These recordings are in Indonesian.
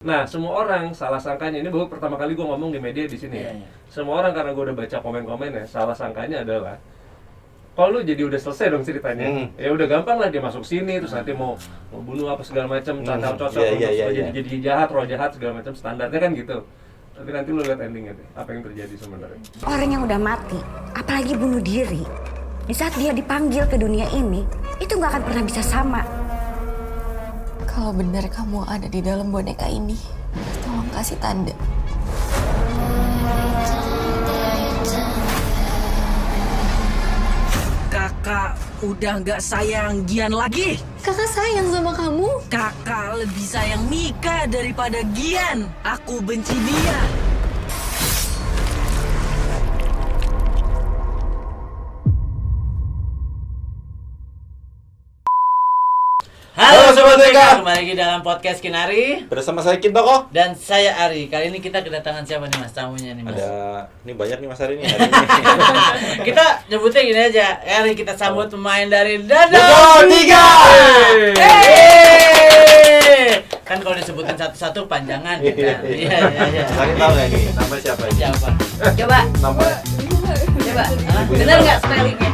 Nah, semua orang salah sangkanya, ini baru pertama kali gue ngomong di media di sini ya. Semua orang karena gue udah baca komen-komen ya, salah sangkanya adalah kalau lu jadi udah selesai dong ceritanya, ya udah gampang lah dia masuk sini terus nanti mau bunuh apa segala macam, cocok jadi jahat, roh jahat segala macam, standarnya kan gitu. Tapi nanti lu lihat endingnya deh, apa yang terjadi sebenarnya. Orang yang udah mati, apalagi bunuh diri, di saat dia dipanggil ke dunia ini, itu nggak akan pernah bisa sama. Kalau benar kamu ada di dalam boneka ini, tolong kasih tanda. Kakak udah nggak sayang Gian lagi. Kakak sayang sama kamu. Kakak lebih sayang Mika daripada Gian. Aku benci dia. Halo Sobat Boneka, kembali lagi dalam podcast Kinari bersama saya Kintoko dan saya Ari. Kali ini kita kedatangan siapa nih mas, tamunya nih mas? Ini banyak nih mas Ari nih hari ini. Kita nyebutnya gini aja, Ari kita sambut pemain dari Dadang Dadang 3. Kan kalau disebutin satu-satu panjangan Iya. kita. Iya. Kalian tahu nggak nih nama siapa ini? Siapa? Coba, Nama coba. Bener nggak spellingnya?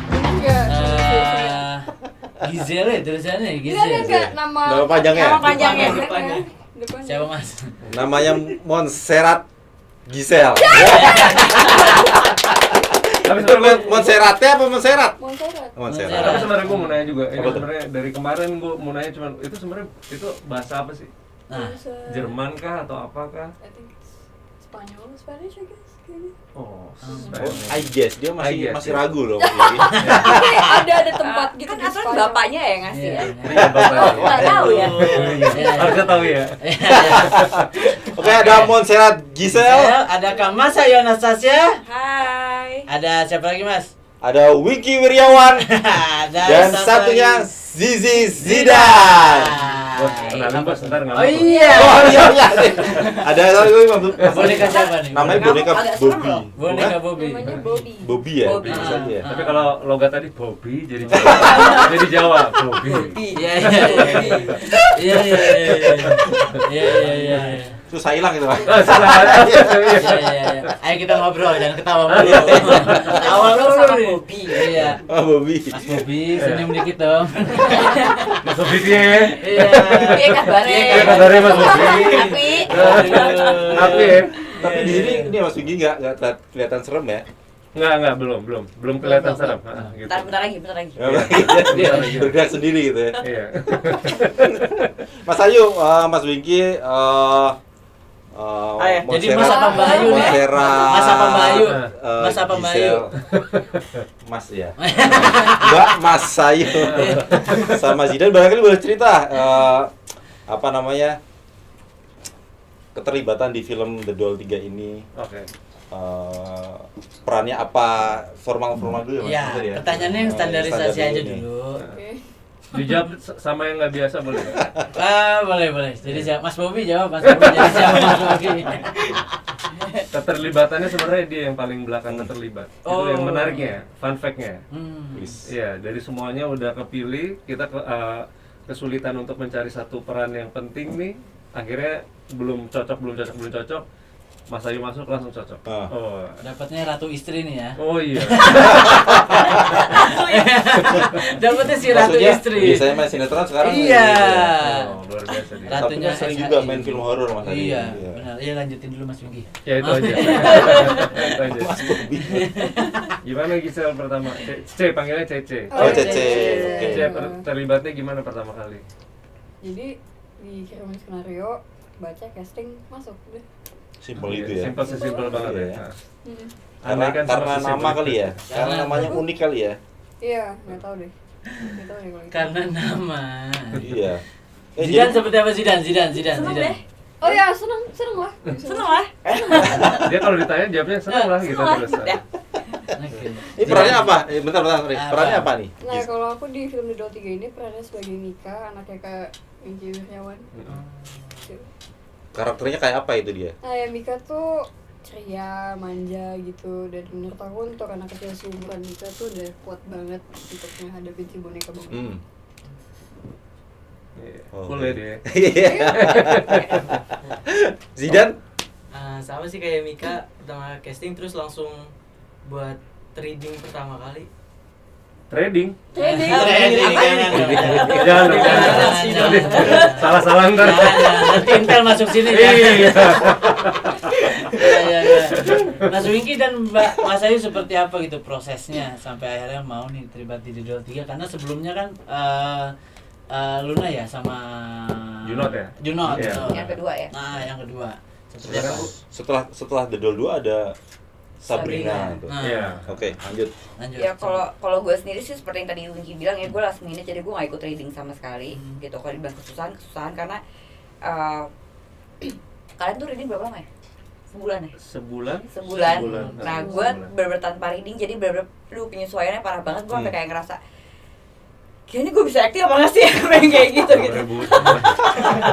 Giselle tulisannya Giselle. nama panjangnya. Nama panjangnya. Depannya. Siapa mas? Namanya Montserrat Giselle. Tapi sebenarnya Montserratnya apa Montserrat? tapi Montserrat. sebenarnya gue mau nanya juga, ini Apa tuh? sebenarnya dari kemarin gue mau nanya cuman itu sebenarnya itu bahasa apa sih? Nah, Jerman kah atau apakah? I think it's Spanish I guess kayaknya. Oh, I guess dia I guess, masih ya. ragu loh. Ada tempat gitu Kan di aturan Spanyol. bapaknya ya ngasih ya. Nggak tahu ya. Harusnya tahu ya. Oke, ada Montserrat Giselle, ada Kak Mas Ayu Anastasia. Hai. Ada siapa lagi mas? ada Wiki Wiryawan, dan satunya Zizi Zidan. Bos, kenalin bos, ntar nggak Oh mau. iya. Oh iya. Ada satu lagi Boneka siapa nih? namanya Kamu boneka agak serem Bobby. loh. Boneka Bobby. Namanya Bobby. Bobby ya? Bobby. Bisa aja ya. Tapi kalau logat tadi Bobby jadi Jawa. Jadi Jawa, Bobby. Iya. Iya. Susah hilang gitu Pak. Ah, salah. Iya. Ayo kita ngobrol, jangan ketawa mulu. Ketawa Ngobrol mulu sama nih. Bobby. Iya. Oh Bobby. Mas Bobby, senyum dikit dong. Mas Bobby dia. Iya. Piye kabare? Piye kabare, Mas Bobby? Api. Tapi ya. Tapi di sini ini Mas Wiki nggak kelihatan serem ya? Enggak, belum kelihatan serem. Gitu. Bentar lagi. Dia bergerak sendiri gitu ya. Iya. Mas Ayu, Mas Wiki, Jadi Mas apa Mbak Ayu nih? Montserrat, Mas apa Mbak Ayu? eh, Mas apa Mbak Ayu? Giselle. Mas ya. Mbak Mas Ayu sama Zidan barangkali boleh cerita apa namanya keterlibatan di film The Doll 3 ini. Oke. Perannya apa, formal dulu ya Mas? Iya, Bentar ya. pertanyaannya yang standarisasi aja nih. dulu. Oke. Dijawab sama yang nggak biasa boleh. Boleh. Jadi siapa? Mas Bobby jawab, Mas Bobby jadi siapa Mas Bobby? Keterlibatannya sebenarnya dia yang paling belakang terlibat. Itu yang Oh. menariknya, fun fact-nya. Wis. Iya, dari semuanya udah kepilih, kita kesulitan untuk mencari satu peran yang penting nih. Akhirnya belum cocok. Mas Ayu masuk langsung cocok. Ah. Oh. Dapatnya ratu istri nih ya. Oh iya. Dapatnya si ratu Maksudnya, istri. biasanya main sinetron sekarang. Iya. Oh, luar biasa dia. Rat- Tapi Ratunya kan sering SHI. juga main film horor Mas Adi. Iya, benar. Iya lanjutin dulu Mas Winggi. Ya itu aja. Itu aja. Mas Bobby. Gimana Gisel pertama? C panggilnya Cece. Oh, Cece. Oke. Cece terlibatnya gimana pertama kali? Jadi dikirimin skenario, baca casting, masuk deh. Simpel itu ya. Simpel banget ya. Iya. Nah. Hmm. Andai kan Karena sama nama sesimpel kali itu. ya. Karena namanya unik kali ya. Iya, nggak tahu deh kalau itu. Karena nama. Iya. Zidan seperti apa Zidan? Seneng deh. Oh ya, seneng lah. Seneng lah. Dia kalau ditanya jawabnya seneng lah gitu Seneng lah. terus. Ya. Oke. Ini perannya apa? Bentar, sorry. Apa? Perannya apa nih? Nah, kalau aku di film The Doll 3 ini perannya sebagai Mika, anaknya Kak Wingky Wiryawan. Karakternya kayak apa itu dia? Nah, ya Mika tuh ceria, manja gitu, dan menurut aku untuk anak kecil seumuran Mika tuh udah kuat banget untuk menghadapi si boneka boneka. Boleh deh. Zidan? Sama sih kayak Mika, pertama casting terus langsung buat trading pertama kali. Trading? Trading. Jangan. Nanti salah-salah ntar. Nanti Intel masuk sini. Iya. Iya. Mas Wingky dan Mbak Mas Ayu seperti apa gitu prosesnya sampai akhirnya mau nih terlibat di Dodol 3, karena sebelumnya kan Luna ya sama Junot ya? Junot. Iya. betul. Yang kedua ya? Nah, yang kedua. Seperti Iya, apa? Setelah The Doll 2 ada Sabrina. Tuh. Nah, Iya. Oke, lanjut. lanjut. Ya kalau gue sendiri sih seperti yang tadi Wingky bilang ya, gue last minute jadi gue gak ikut reading sama sekali gitu. Kalau dibilang kesusahan karena kalian tuh reading berapa lama ya? Sebulan ya? Sebulan. Nah gue bener-bener tanpa reading, jadi bener-bener penyesuaiannya parah banget. Gue sampai kayak ngerasa kayaknya gue bisa acting apa nggak sih kayak gitu.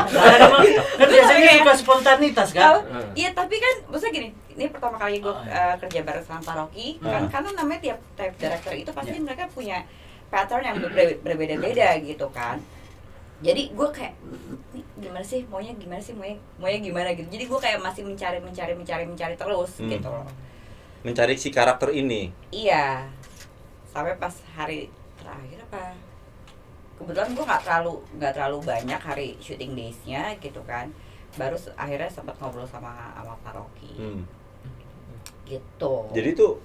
Karena emang kan biasanya suka spontanitas kan? Iya tapi kan maksudnya gini, ini pertama kali gue kerja bareng sama Pak Rocky kan, karena namanya tiap director itu pasti mereka punya pattern yang berbeda-beda gitu kan. Jadi gue kayak gimana sih maunya gimana gitu. Jadi gue kayak masih mencari terus gitu loh. Mencari si karakter ini. Iya. Sampai pas hari terakhir apa? Kebetulan gue nggak terlalu banyak hari shooting days-nya gitu kan. Baru akhirnya sempat ngobrol sama Pak Rocky. Gitu. Jadi tuh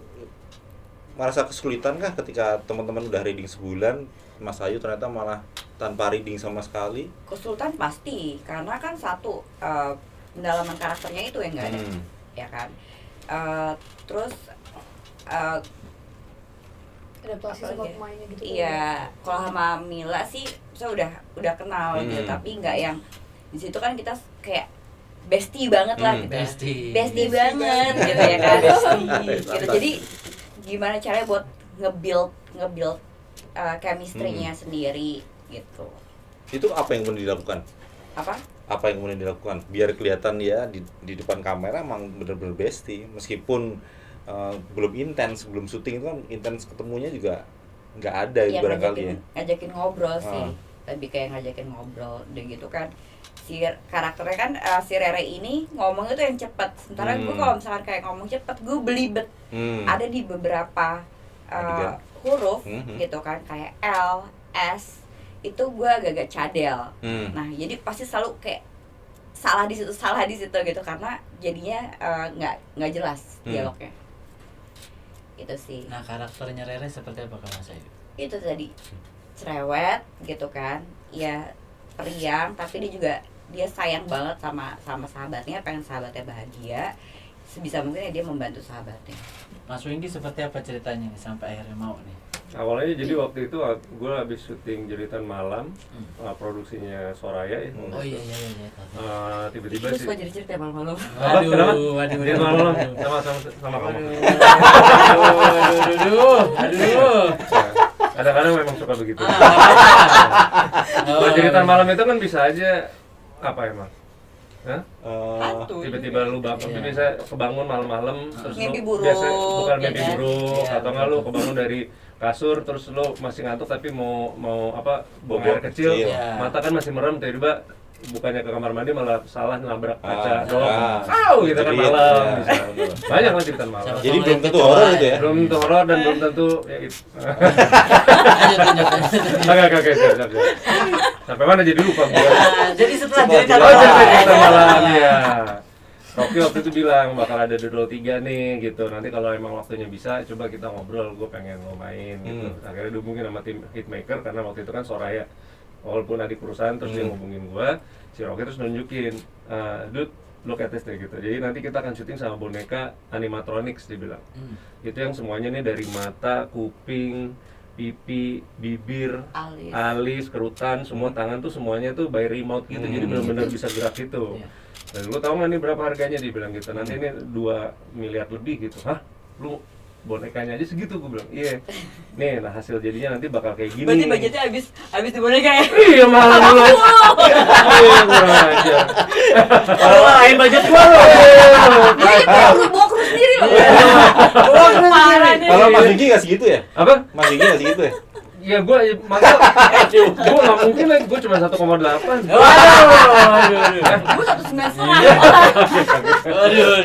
merasa kesulitan kah ketika teman-teman udah reading sebulan, Mas Ayu ternyata malah tanpa reading sama sekali? Kesulitan pasti, karena kan satu pendalaman karakternya itu yang nggak ada, ya kan. Terus adaptasi sama pemainnya gitu. Iya, kalau sama Mila sih saya udah kenal gitu, tapi nggak yang di situ kan kita kayak bestie banget lah gitu. Bestie banget gitu ya kan. Gitu. Jadi gimana caranya buat nge-build chemistry-nya sendiri gitu. Itu apa yang kemudian dilakukan? Apa yang kemudian dilakukan biar kelihatan ya di depan kamera emang bener-bener bestie, meskipun belum intens, belum syuting itu kan intens ketemunya juga nggak ada ya, barangkali ya. Ngajakin ngobrol sih, lebih kayak ngajakin ngobrol dan gitu kan. Si karakternya kan si Rere ini ngomong itu yang cepat, sementara gue kalau misalkan kayak ngomong cepat gue belibet. Ada di beberapa huruf gitu kan, kayak L, S itu gue agak-agak cadel. Nah jadi pasti selalu kayak salah di situ gitu, karena jadinya nggak jelas dialognya. Itu sih. Nah, karakternya Rere seperti apa kalau Mas Ayu? Itu tadi cerewet gitu kan, ya periang, tapi dia sayang banget sama sahabatnya, pengen sahabatnya bahagia, sebisa mungkin ya dia membantu sahabatnya. Mas Wingky seperti apa ceritanya nih sampai akhirnya mau nih? Awalnya jadi waktu itu gue habis syuting Jeritan Malam, produksinya Soraya ya. Oh iya. Tiba-tiba Terus sih. kok jadi cerita malam-malam? Waduh. Jeritan Malam sama kamu. Aduh. Kadang-kadang memang suka begitu. Kalau Jeritan Malam itu kan bisa aja apa emang? Tiba-tiba lu bangun, bisa kebangun malam-malam terus mimpi lu buruk, biasa bukan mimpi ya, buruk, atau nggak lu kebangun dari kasur terus lu masih ngantuk tapi mau buang air kecil, mata kan masih merem, tiba-tiba bukannya ke kamar mandi malah salah nabrak kaca doang, gitu kan malam. Banyak lah cerita malam. Jadi belum tentu horor itu ya? Belum tentu horor dan belum tentu ya itu. Oke, siap. Sampai mana jadi lupa gue. Jadi setelah cerita malam ya. Rocky waktu itu bilang bakal ada Dodol 3 nih gitu. Nanti kalau emang waktunya bisa coba kita ngobrol, gue pengen lo main gitu. Akhirnya dihubungin sama tim Hitmaker karena waktu itu kan Soraya walaupun adik perusahaan, terus dia ngubungin gue, si Rocky terus nunjukin, dude look at this deh gitu. Jadi nanti kita akan syuting sama boneka animatronics dia bilang. Itu yang semuanya nih dari mata, kuping, pipi, bibir, alis, kerutan, semua tangan tuh semuanya tuh by remote gitu. Jadi benar-benar bisa gerak gitu. Dan lu tahu nggak nih berapa harganya, dia bilang gitu. Nanti ini 2 miliar lebih gitu. Hah? Lu bonekanya aja segitu, gue bilang. Iya. Nih, nah hasil jadinya nanti bakal kayak gini. Berarti budgetnya habis di boneka ya? Iya, mahal dulu. Iya, kurang aja. kalau lain budget gua loh. Lu bawa kru sendiri loh. Gua kemarin nih. Kalau Mas Wingky nggak segitu ya? Apa? Mas Wingky nggak segitu ya? Ya gue masa gue nggak mungkin lah, gue cuma 1,8. Waduh. Gue 1,9. Waduh.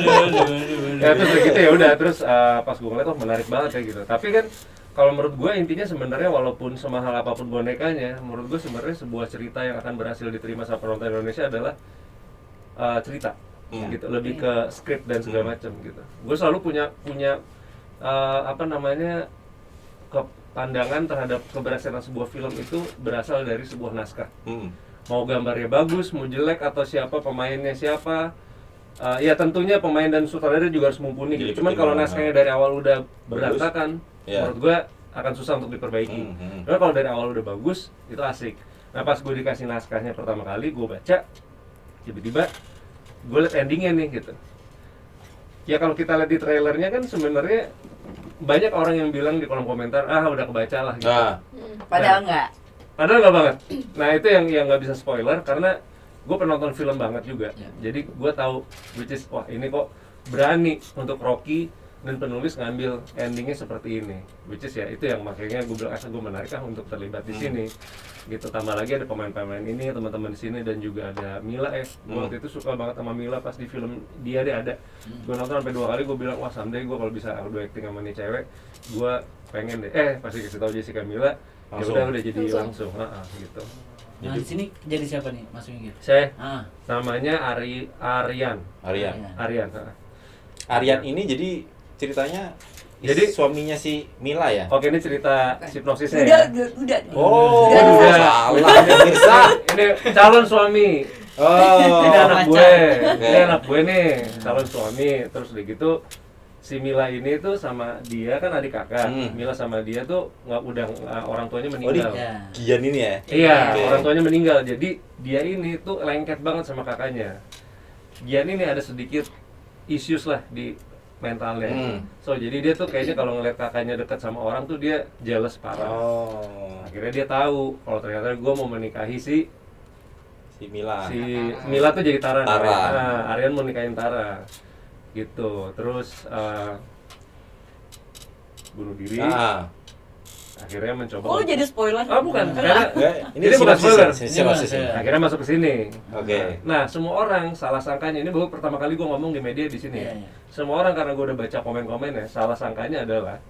Ya terus gitu ya udah terus pas gue ngeliat menarik banget kayak gitu. Tapi kan kalau menurut gue intinya sebenarnya walaupun semahal apapun bonekanya, menurut gue sebenarnya sebuah cerita yang akan berhasil diterima sama penonton Indonesia adalah cerita gitu, lebih ke skrip dan segala macam gitu. Gue selalu punya pandangan terhadap keberhasilan sebuah film itu berasal dari sebuah naskah. Mau gambarnya bagus, mau jelek atau siapa pemainnya siapa, ya tentunya pemain dan sutradara juga harus mumpuni gitu. Cuman kalau naskahnya dari awal udah berantakan, menurut gue akan susah untuk diperbaiki. Karena kalau dari awal udah bagus, itu asik. Nah pas gue dikasih naskahnya pertama kali, gue baca, tiba-tiba gue liat endingnya nih gitu. Ya kalau kita lihat di trailernya kan sebenarnya banyak orang yang bilang di kolom komentar, udah kebaca lah gitu. Padahal enggak. Padahal nggak banget. Nah itu yang nggak bisa spoiler karena gue penonton film banget juga. Jadi gue tahu, which is wah ini kok berani untuk Rocky dan penulis ngambil endingnya seperti ini. Which is ya itu yang makanya gue bilang gue menarik untuk terlibat di sini. Gitu, tambah lagi ada pemain-pemain ini, teman-teman di sini dan juga ada Mila ya. Gue waktu itu suka banget sama Mila pas di film dia ada. Gue nonton sampai 2 kali, gue bilang wah someday gue kalau bisa ado acting sama nih cewek, gue pengen deh. Pasti kasih tahu Jessica Mila, ya udah jadi langsung, gitu. Nah di sini jadi siapa nih Mas Winggir? Saya namanya Aryan. Aryan ini jadi ceritanya suaminya si Mila ya? Oke, ini cerita hipnosisnya ya? Udah. Udah. Salah, pemirsa. Ini calon suami. Ini anak gue. Ini anak gue nih, calon suami. Terus udah gitu, si Mila ini tuh sama dia kan adik kakak. Mila sama dia tuh orang tuanya meninggal. Gian ini ya? Iya, orang tuanya meninggal. Jadi dia ini tuh lengket banget sama kakaknya. Gian ini ada sedikit issues lah di mentalnya. So jadi dia tuh kayaknya kalau ngeliat kakaknya dekat sama orang tuh dia jealous parah. Akhirnya dia tahu kalau ternyata gue mau menikahi si Mila. Si Mila tuh jadi Tara. Aryan mau nikahin Tara. Gitu. Terus bunuh diri. Akhirnya mencoba. Oh, jadi spoiler. Bukan. Karena ini bukan spoiler. Akhirnya masuk ke sini. Oke. Nah, semua orang salah sangkanya ini baru pertama kali gue ngomong di media di sini. Semua orang karena gue udah baca komen-komennya, salah sangkanya adalah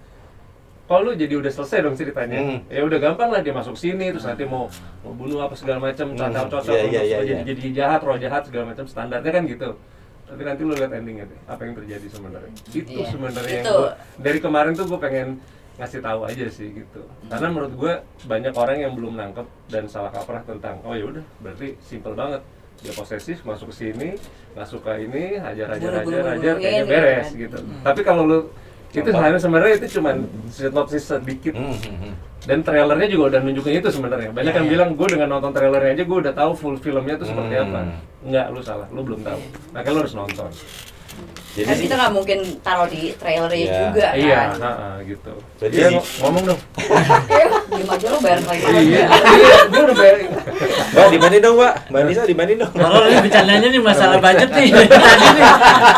kalau lu jadi udah selesai dong ceritanya. Ya udah gampang lah dia masuk sini terus nanti mau bunuh apa segala macam, cocok jadi jahat, roh jahat segala macam, standarnya kan gitu. Tapi nanti lu lihat endingnya deh, apa yang terjadi sebenarnya. Itu sebenarnya yang dari kemarin tuh gue pengen ngasih tahu aja sih gitu. Karena menurut gue banyak orang yang belum nangkep dan salah kaprah tentang ya udah berarti simple banget. Dia posesif masuk ke sini, nggak suka ini, hajar kayaknya beres gitu. Tapi kalau lu itu sebenarnya itu cuma sinopsis sedikit. Dan trailernya juga udah nunjukin itu sebenarnya. Banyak yang bilang gue dengan nonton trailernya aja gue udah tahu full filmnya tuh seperti apa. Enggak, lu salah, lu belum tahu. Makanya lu harus nonton. Jadi kita nggak mungkin taruh di trailernya juga kan? Iya, gitu. Jadi ngomong dong. Diem aja lo bayar lagi. Iya, gue udah bayar. Mbak, dibanding dong, Mbak. Mbak Nisa dibanding dong. Kalau ini bercandanya nih masalah budget nih.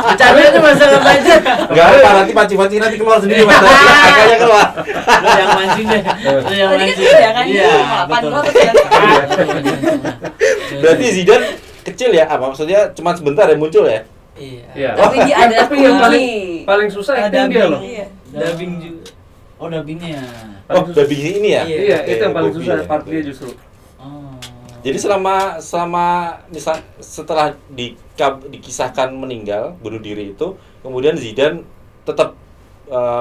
Bercandanya masalah budget. Enggak apa, nanti pancing-pancing nanti keluar sendiri Mas. Makanya keluar. Lu yang mancing deh. Lu yang mancing. Iya kan? Iya, 8 betul. Berarti Zidane kecil ya? Apa maksudnya cuma sebentar ya muncul ya? Iya. Tapi dia ada tapi yang paling susah acting dia loh. Dubbing juga. Oh, dubbingnya. Dubbingnya ini ya? Iya, itu yang paling susah part dia justru. Jadi selama misal setelah dikisahkan meninggal bunuh diri itu, kemudian Zidane tetap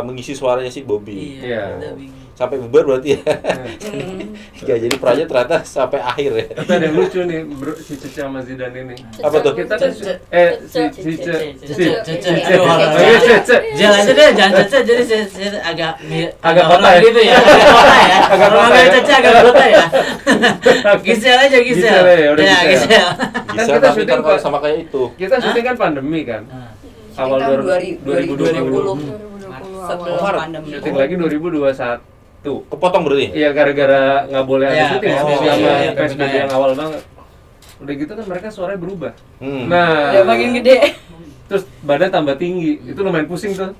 mengisi suaranya si Bobby. Iya. Sampai bubar berarti ya. Ya jadi perannya ternyata sampai akhir ya. Tapi ada yang lucu nih, bro, si Cece sama Zidane ini. Apa tuh? Kita kan Jangan aja deh, jangan Cece, jadi saya agak kota ya gitu ya. Agak kota ya. Cece agak kota ya. Gisel aja Gisel. Ya Gisel. Bisa tapi kan sama kayak itu. Kita syuting kan pandemi kan. Awal 2020. Sebelum pandemi. Syuting lagi 2021. Kepotong berarti? Iya, gara-gara nggak boleh ada syuting sama PSBB PSBB yang awal banget. Udah gitu kan mereka suaranya berubah. Udah makin gede. Terus badan tambah tinggi, itu lumayan pusing tuh.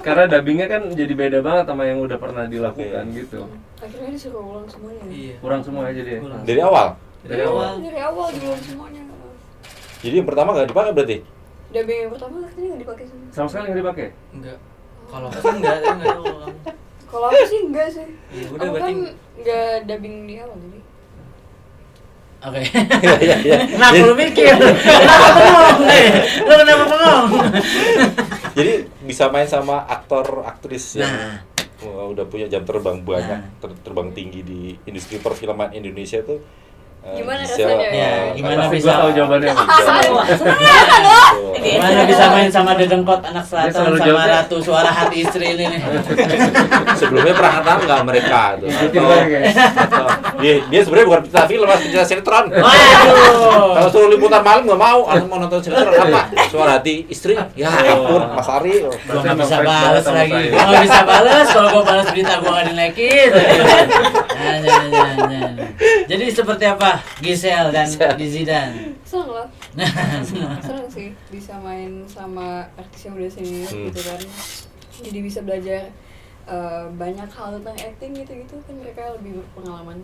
Karena dubbingnya kan jadi beda banget sama yang udah pernah dilakukan gitu. Akhirnya disuruh ulang semuanya. Iya. Kurang semua aja deh. Kurang. Dari awal. Dari awal. Dari awal diulang semuanya. Jadi yang pertama nggak dipakai berarti? Dubbing yang pertama akhirnya nggak dipakai semua. Sama sekali nggak dipakai. Enggak. Kalau aku sih enggak tahu kalau kamu. Kalau aku sih enggak sih. Ya udah, Aku berarti kan nggak dubbing di awal jadi. Oke. Iya, iya. Kenapa lu mikir? Kenapa bengong nih? Lu kenapa bengong? Jadi bisa main sama aktor aktris yang Nah. udah punya jam terbang banyak, Nah. terbang tinggi di industri perfilman Indonesia tuh. Gimana Gisel, rasanya? Ya, gimana Pasti bisa? gua tahu jawabannya. Gimana bisa main sama Dedengkot anak Dia selatan selalu sama jawabnya. Ratu suara hati istri ini nih? Sebelumnya pernah nonton nggak mereka tuh? Ikutin banget, guys. Dia sebenarnya bukan pecinta film, mas pecinta sinetron. Waduh. Kalau suruh liputan malam nggak mau, aku mau nonton sinetron apa? Suara hati istri. Ya ampun, Mas Ari. Gua nggak bisa Berarti balas sama lagi. saya. Gua nggak bisa balas kalau gua balas berita gua nggak dinaikin. Nah. Jadi seperti apa Gisel dan Zidan? Seneng lah. Seneng sih bisa main sama artis yang udah senior gitu kan. Jadi bisa belajar banyak hal tentang acting gitu-gitu kan, mereka lebih berpengalaman.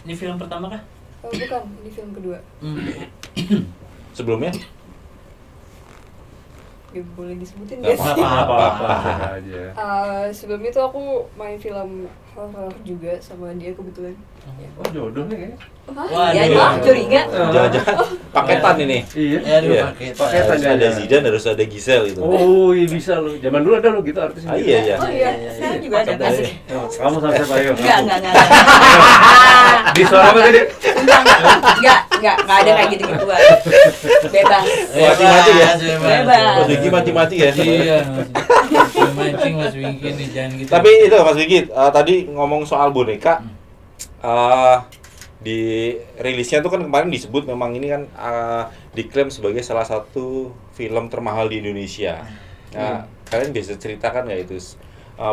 Ini film pertama kah? Oh, bukan, ini film kedua. Sebelumnya? Gak boleh disebutin Gak guys. Apa-apa aja. Sebelum itu aku main film horor juga sama dia kebetulan. Oh, jodoh nih kayaknya. Waduh. Ya, maaf, curiga. Jangan-jangan paketan ini. Iya. Ya, aduh, Iya. pakai. Harus ada Zidan, harus ada Gisel gitu. Oh, iya bisa lo. Zaman dulu ada lo gitu artis. Ah, iya iya. Oh iya. Saya juga ada Pakai asik. Oh, kamu sama siapa ayo? Enggak. Di suara apa tadi? Enggak ada kayak gitu-gituan. Bebas. Mati-mati ya? Bebas. Mas Wiki mati-mati ya? Iya. Mancing Mas Wingki nih, jangan gitu. Tapi itu Mas Wiki, tadi ngomong soal boneka, di rilisnya tuh kan kemarin disebut memang ini kan diklaim sebagai salah satu film termahal di Indonesia. Nah, kalian bisa ceritakan nggak itu?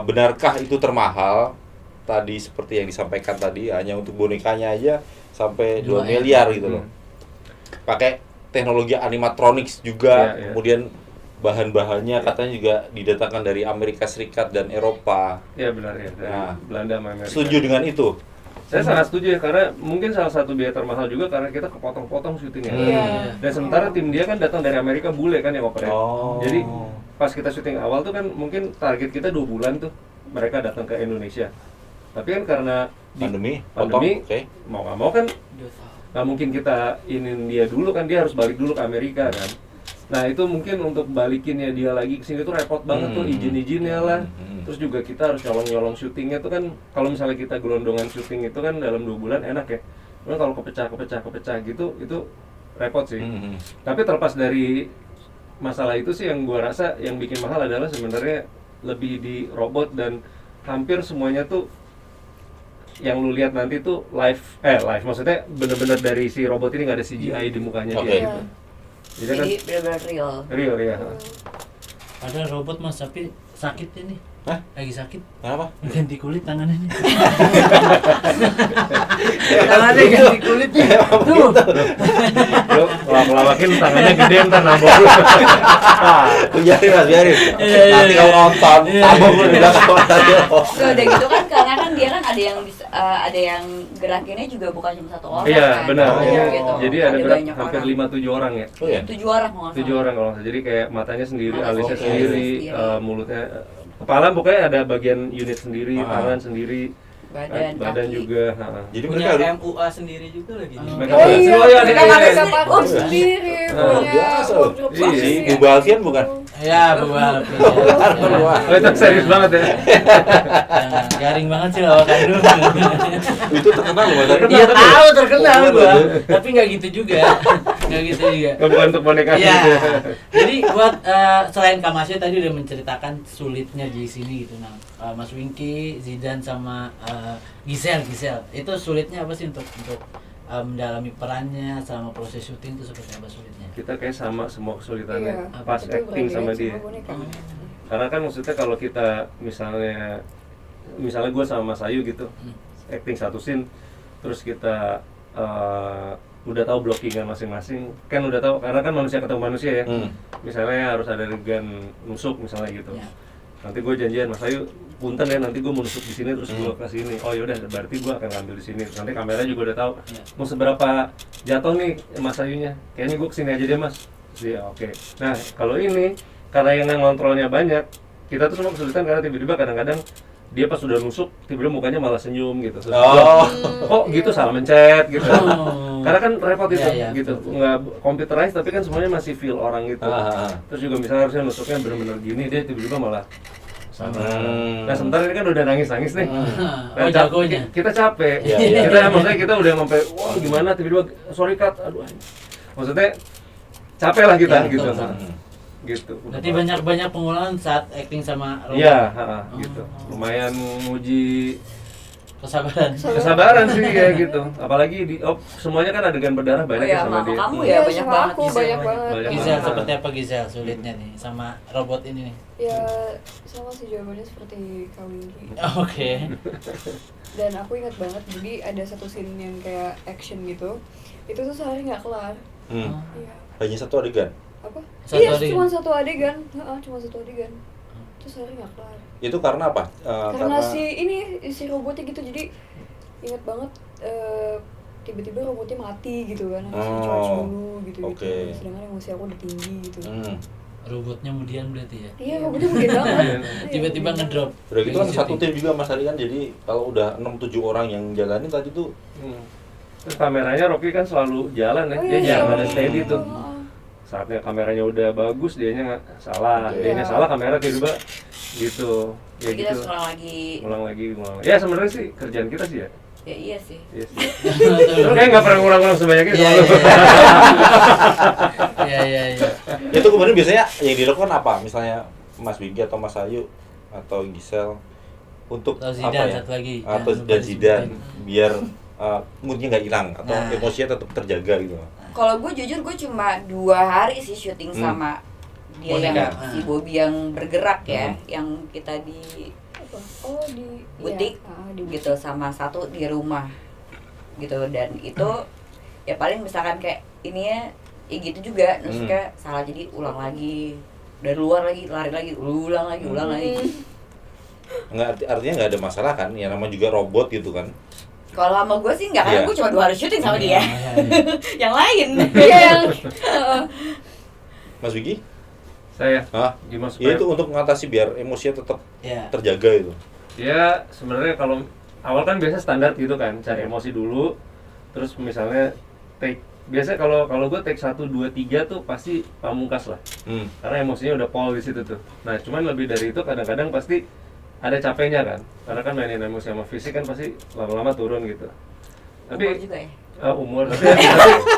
Benarkah itu termahal? Tadi seperti yang disampaikan tadi, hanya untuk bonekanya aja sampai 2 miliar gitu loh. Pakai teknologi animatronics juga, Iya. kemudian bahan-bahannya katanya juga didatangkan dari Amerika Serikat dan Eropa. Iya benar ya, dari Nah. Belanda sama Amerika. Setuju dengan itu? Saya sangat setuju ya, karena mungkin salah satu biaya termahal juga karena kita kepotong-potong syutingnya. Iya. Dan sementara tim dia kan datang dari Amerika, bule kan yang operate. Oh. Jadi pas kita syuting awal tuh kan mungkin target kita 2 bulan tuh mereka datang ke Indonesia. Tapi kan karena Pandemi, pandemi, potong, oke. mau nggak mau kan nggak mungkin kita inin dia dulu kan, dia harus balik dulu ke Amerika kan. Nah itu mungkin untuk balikinnya dia lagi ke sini tuh repot banget tuh, izin-izinnya lah. Terus juga kita harus nyolong-nyolong syutingnya tuh kan, kalau misalnya kita gelondongan syuting itu kan dalam 2 bulan enak ya. Cuman kalau kepecah gitu, itu repot sih. Tapi terlepas dari masalah itu sih, yang gua rasa yang bikin mahal adalah sebenarnya lebih di robot, dan hampir semuanya tuh yang lu lihat nanti tuh live maksudnya bener-bener dari si robot ini, nggak ada CGI di mukanya Oke. dia gitu. Jadi kan Jadi benar-benar real. real ya. Padahal robot Mas, tapi sakit ini. Hah? Lagi sakit. Kenapa? Ganti kulit tangannya nih. Tangannya ganti kulit. Tuh. Lu lawak-lawakin tangannya gede ntar nambah lu. Biarin Mas, biarin. Iya. Nanti kalau nonton, Iya. tabung lu di belakang tadi. Udah gitu kan, karena kan dia kan ada yang gerakinnya juga bukan cuma satu orang. Iya kan. benar. Oh, Gitu. Jadi ada banyak hampir orang. 5-7 orang ya. Oh ya? 7 orang kalau nggak 7 salah. orang kalau nggak salah. Jadi kayak matanya sendiri, Mata alisnya sendiri, sendiri, sendiri. mulutnya, kepala pokoknya ada bagian unit sendiri, tangan sendiri, Badan kaki. juga. Jadi Punya mereka harus MUA sendiri juga lagi. Mereka Oh iya, oh, iya, mereka iya, ada iya. kapal sendiri, Oh, punya biasa loh. wardrobe Iya, sendiri. si Bu Alfian bukan? Ya, beberapa. Oh, itu serius banget ya. Garing banget sih lawakan lu. Itu terkenal loh Mas. Iya tahu terkenal Oh, gua, bener. tapi nggak gitu juga. Nggak gitu juga. Bukan untuk boneka Iya. gitu. Jadi buat selain Kamasya tadi udah menceritakan sulitnya di sini gitu. Nah, Mas Wingki, Zidan sama Gisel, itu sulitnya apa sih untuk mendalami perannya selama proses syuting itu seperti apa sulitnya? Kita kayak sama semua kesulitannya Iya, pas itu acting sama berbeda dia. boneka. Karena kan maksudnya kalau kita misalnya gue sama Mas Ayu gitu, acting satu scene, terus kita udah tahu blockingan masing-masing, kan udah tahu karena kan manusia ketemu manusia ya. Misalnya harus ada adegan nusuk misalnya gitu. Nanti gue janjian Mas Ayu, punten ya nanti gue mau nusuk di sini terus gue ke sini. Oh yaudah berarti gue akan ngambil di sini. Nanti kamera juga udah tahu mau seberapa jatuh nih Mas Ayunya. Kayaknya gue kesini aja deh Mas. Iya oke. Nah kalau ini karena yang ngontrolnya banyak, kita tuh semua kesulitan karena tiba-tiba kadang-kadang dia pas sudah nusuk, tiba-tiba mukanya malah senyum gitu. Terus kok gitu salah mencet gitu. Karena kan repot itu gitu. Nggak computerized tapi kan semuanya masih feel orang gitu. Terus juga misalnya harusnya nusuknya benar-benar gini, dia tiba-tiba malah sama. Nah sebentar ini kan udah nangis-nangis nih. Nah, jagonya. Kita capek. Kita maksudnya kita udah sampai wah gimana tiba-tiba sorry cut. Aduh. Maksudnya capek lah kita gitu. Gitu. Berarti banyak pengulangan saat acting sama Robot. Iya, gitu. Lumayan nguji kesabaran sih ya gitu. Apalagi semuanya kan adegan berdarah banyak ya sama dia. Kamu ya banyak banget. Banyak banget. Gisel seperti apa Gisel sulitnya nih sama robot ini nih? Ya sama sih jawabannya seperti Kak Winky. Oke. Dan aku ingat banget, jadi ada satu scene yang kayak action gitu. Itu tuh sehari nggak kelar. Iya. Hanya satu adegan? Apa? Iya, cuma satu adegan. Cuma satu adegan. Terus hari nggak kelar. Itu karena apa? Karena si robotnya gitu, jadi ingat banget tiba-tiba robotnya mati gitu kan, harus di-charge dulu gitu. Sedangkan emosi aku udah tinggi gitu. Robotnya kemudian berarti ya? Iya, robotnya mungkin banget. Tiba-tiba ngedrop. Udah gitu kan satu tim juga Mas Ari kan, jadi kalau udah 6-7 orang yang jalanin tadi tuh. Terus kameranya Rocky kan selalu jalan ya, dia jangan ada steady tuh. Saatnya kameranya udah bagus, dianya nggak salah, dianya salah kamera tiba-tiba gitu. Ya kita gitu. Ngulang lagi. Ya sebenarnya sih kerjaan kita sih ya. Ya iya sih. Lu kayak nggak pernah ngulang-ngulang sebanyak itu. Iya. Itu kemudian biasanya yang dilakukan apa? Misalnya Mas Wingky atau Mas Ayu atau Gisel untuk Zidan, apa ya? satu lagi. Atau dan Zidan biar moodnya nggak hilang atau emosinya tetap terjaga gitu. Kalau gue jujur gue cuma 2 hari sih syuting sama dia yang si Bobby yang bergerak ya, yang kita di butik gitu, sama satu di rumah gitu. Dan itu ya paling misalkan kayak ini ya gitu juga, nusuknya salah jadi ulang lagi, dari luar lagi lari lagi, ulang lagi. Artinya nggak ada masalah kan? Ya namanya juga robot gitu kan. Kalau sama gue sih enggak, karena gue cuma 2 hari syuting sama dia. Yang lain. Mas Wingky? Saya. Gimana supaya? Ya itu untuk mengatasi biar emosinya tetap terjaga itu. Ya sebenarnya kalau awal kan biasa standar gitu kan, cari emosi dulu. Terus misalnya take, biasa kalau gue take 1, 2, 3 tuh pasti pamungkas lah. Karena emosinya udah pol di situ tuh. Nah cuman lebih dari itu kadang-kadang pasti ada capeknya kan, karena kan mainin emosi sama fisik kan pasti lama-lama turun gitu. Tapi umur juga ya? Umur, tapi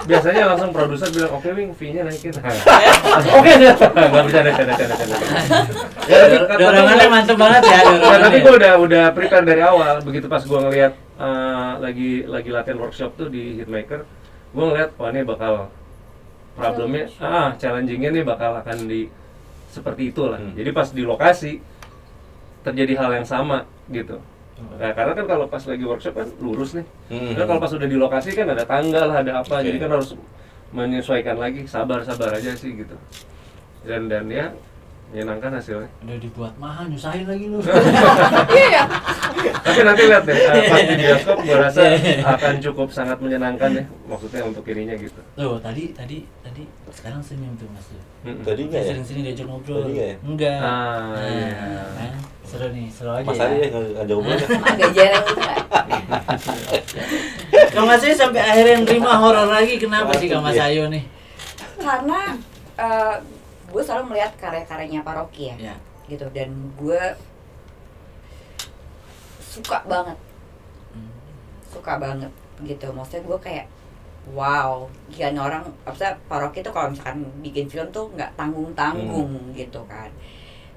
biasanya langsung produser bilang oke Wing, fee-nya naikin. Oke deh, nggak bisa canda. Dorongannya mantep banget ya. Tapi gue udah prepare dari awal. Begitu pas gue ngeliat lagi latihan workshop tuh di Hitmaker, gue ngeliat wah ini bakal problemnya, challengingnya nih bakal akan di seperti itulah. Jadi pas di lokasi terjadi hal yang sama gitu. Nah, karena kan kalau pas lagi workshop kan lurus nih. Nah, kalau pas udah di lokasi kan ada tanggal, ada apa. Jadi kan harus menyesuaikan lagi, sabar aja sih gitu. Dan ya menyenangkan hasilnya. Udah dibuat mahal, nyusahin lagi lu. Iya. Tapi nanti lihat deh, pas di bioskop gue rasa akan cukup sangat menyenangkan ya, maksudnya untuk ininya gitu. Tuh, tadi sekarang senyum tuh Mas. Tadi enggak ya? Sering-sering diajak ngobrol. Tadi enggak. Iya. Seru nih, seru aja. Mas Ari ngajak ngobrol. Agak jarang juga. Kang Mas Ayu sampai akhirnya nerima horor lagi, kenapa sih Kang Mas Ayu nih? Karena gue selalu melihat karya-karyanya Pak Rocky ya, gitu, dan gue suka banget gitu. Maksudnya gue kayak wow, gila orang, apa Pak Rocky tuh kalau misalkan bikin film tuh nggak tanggung gitu kan.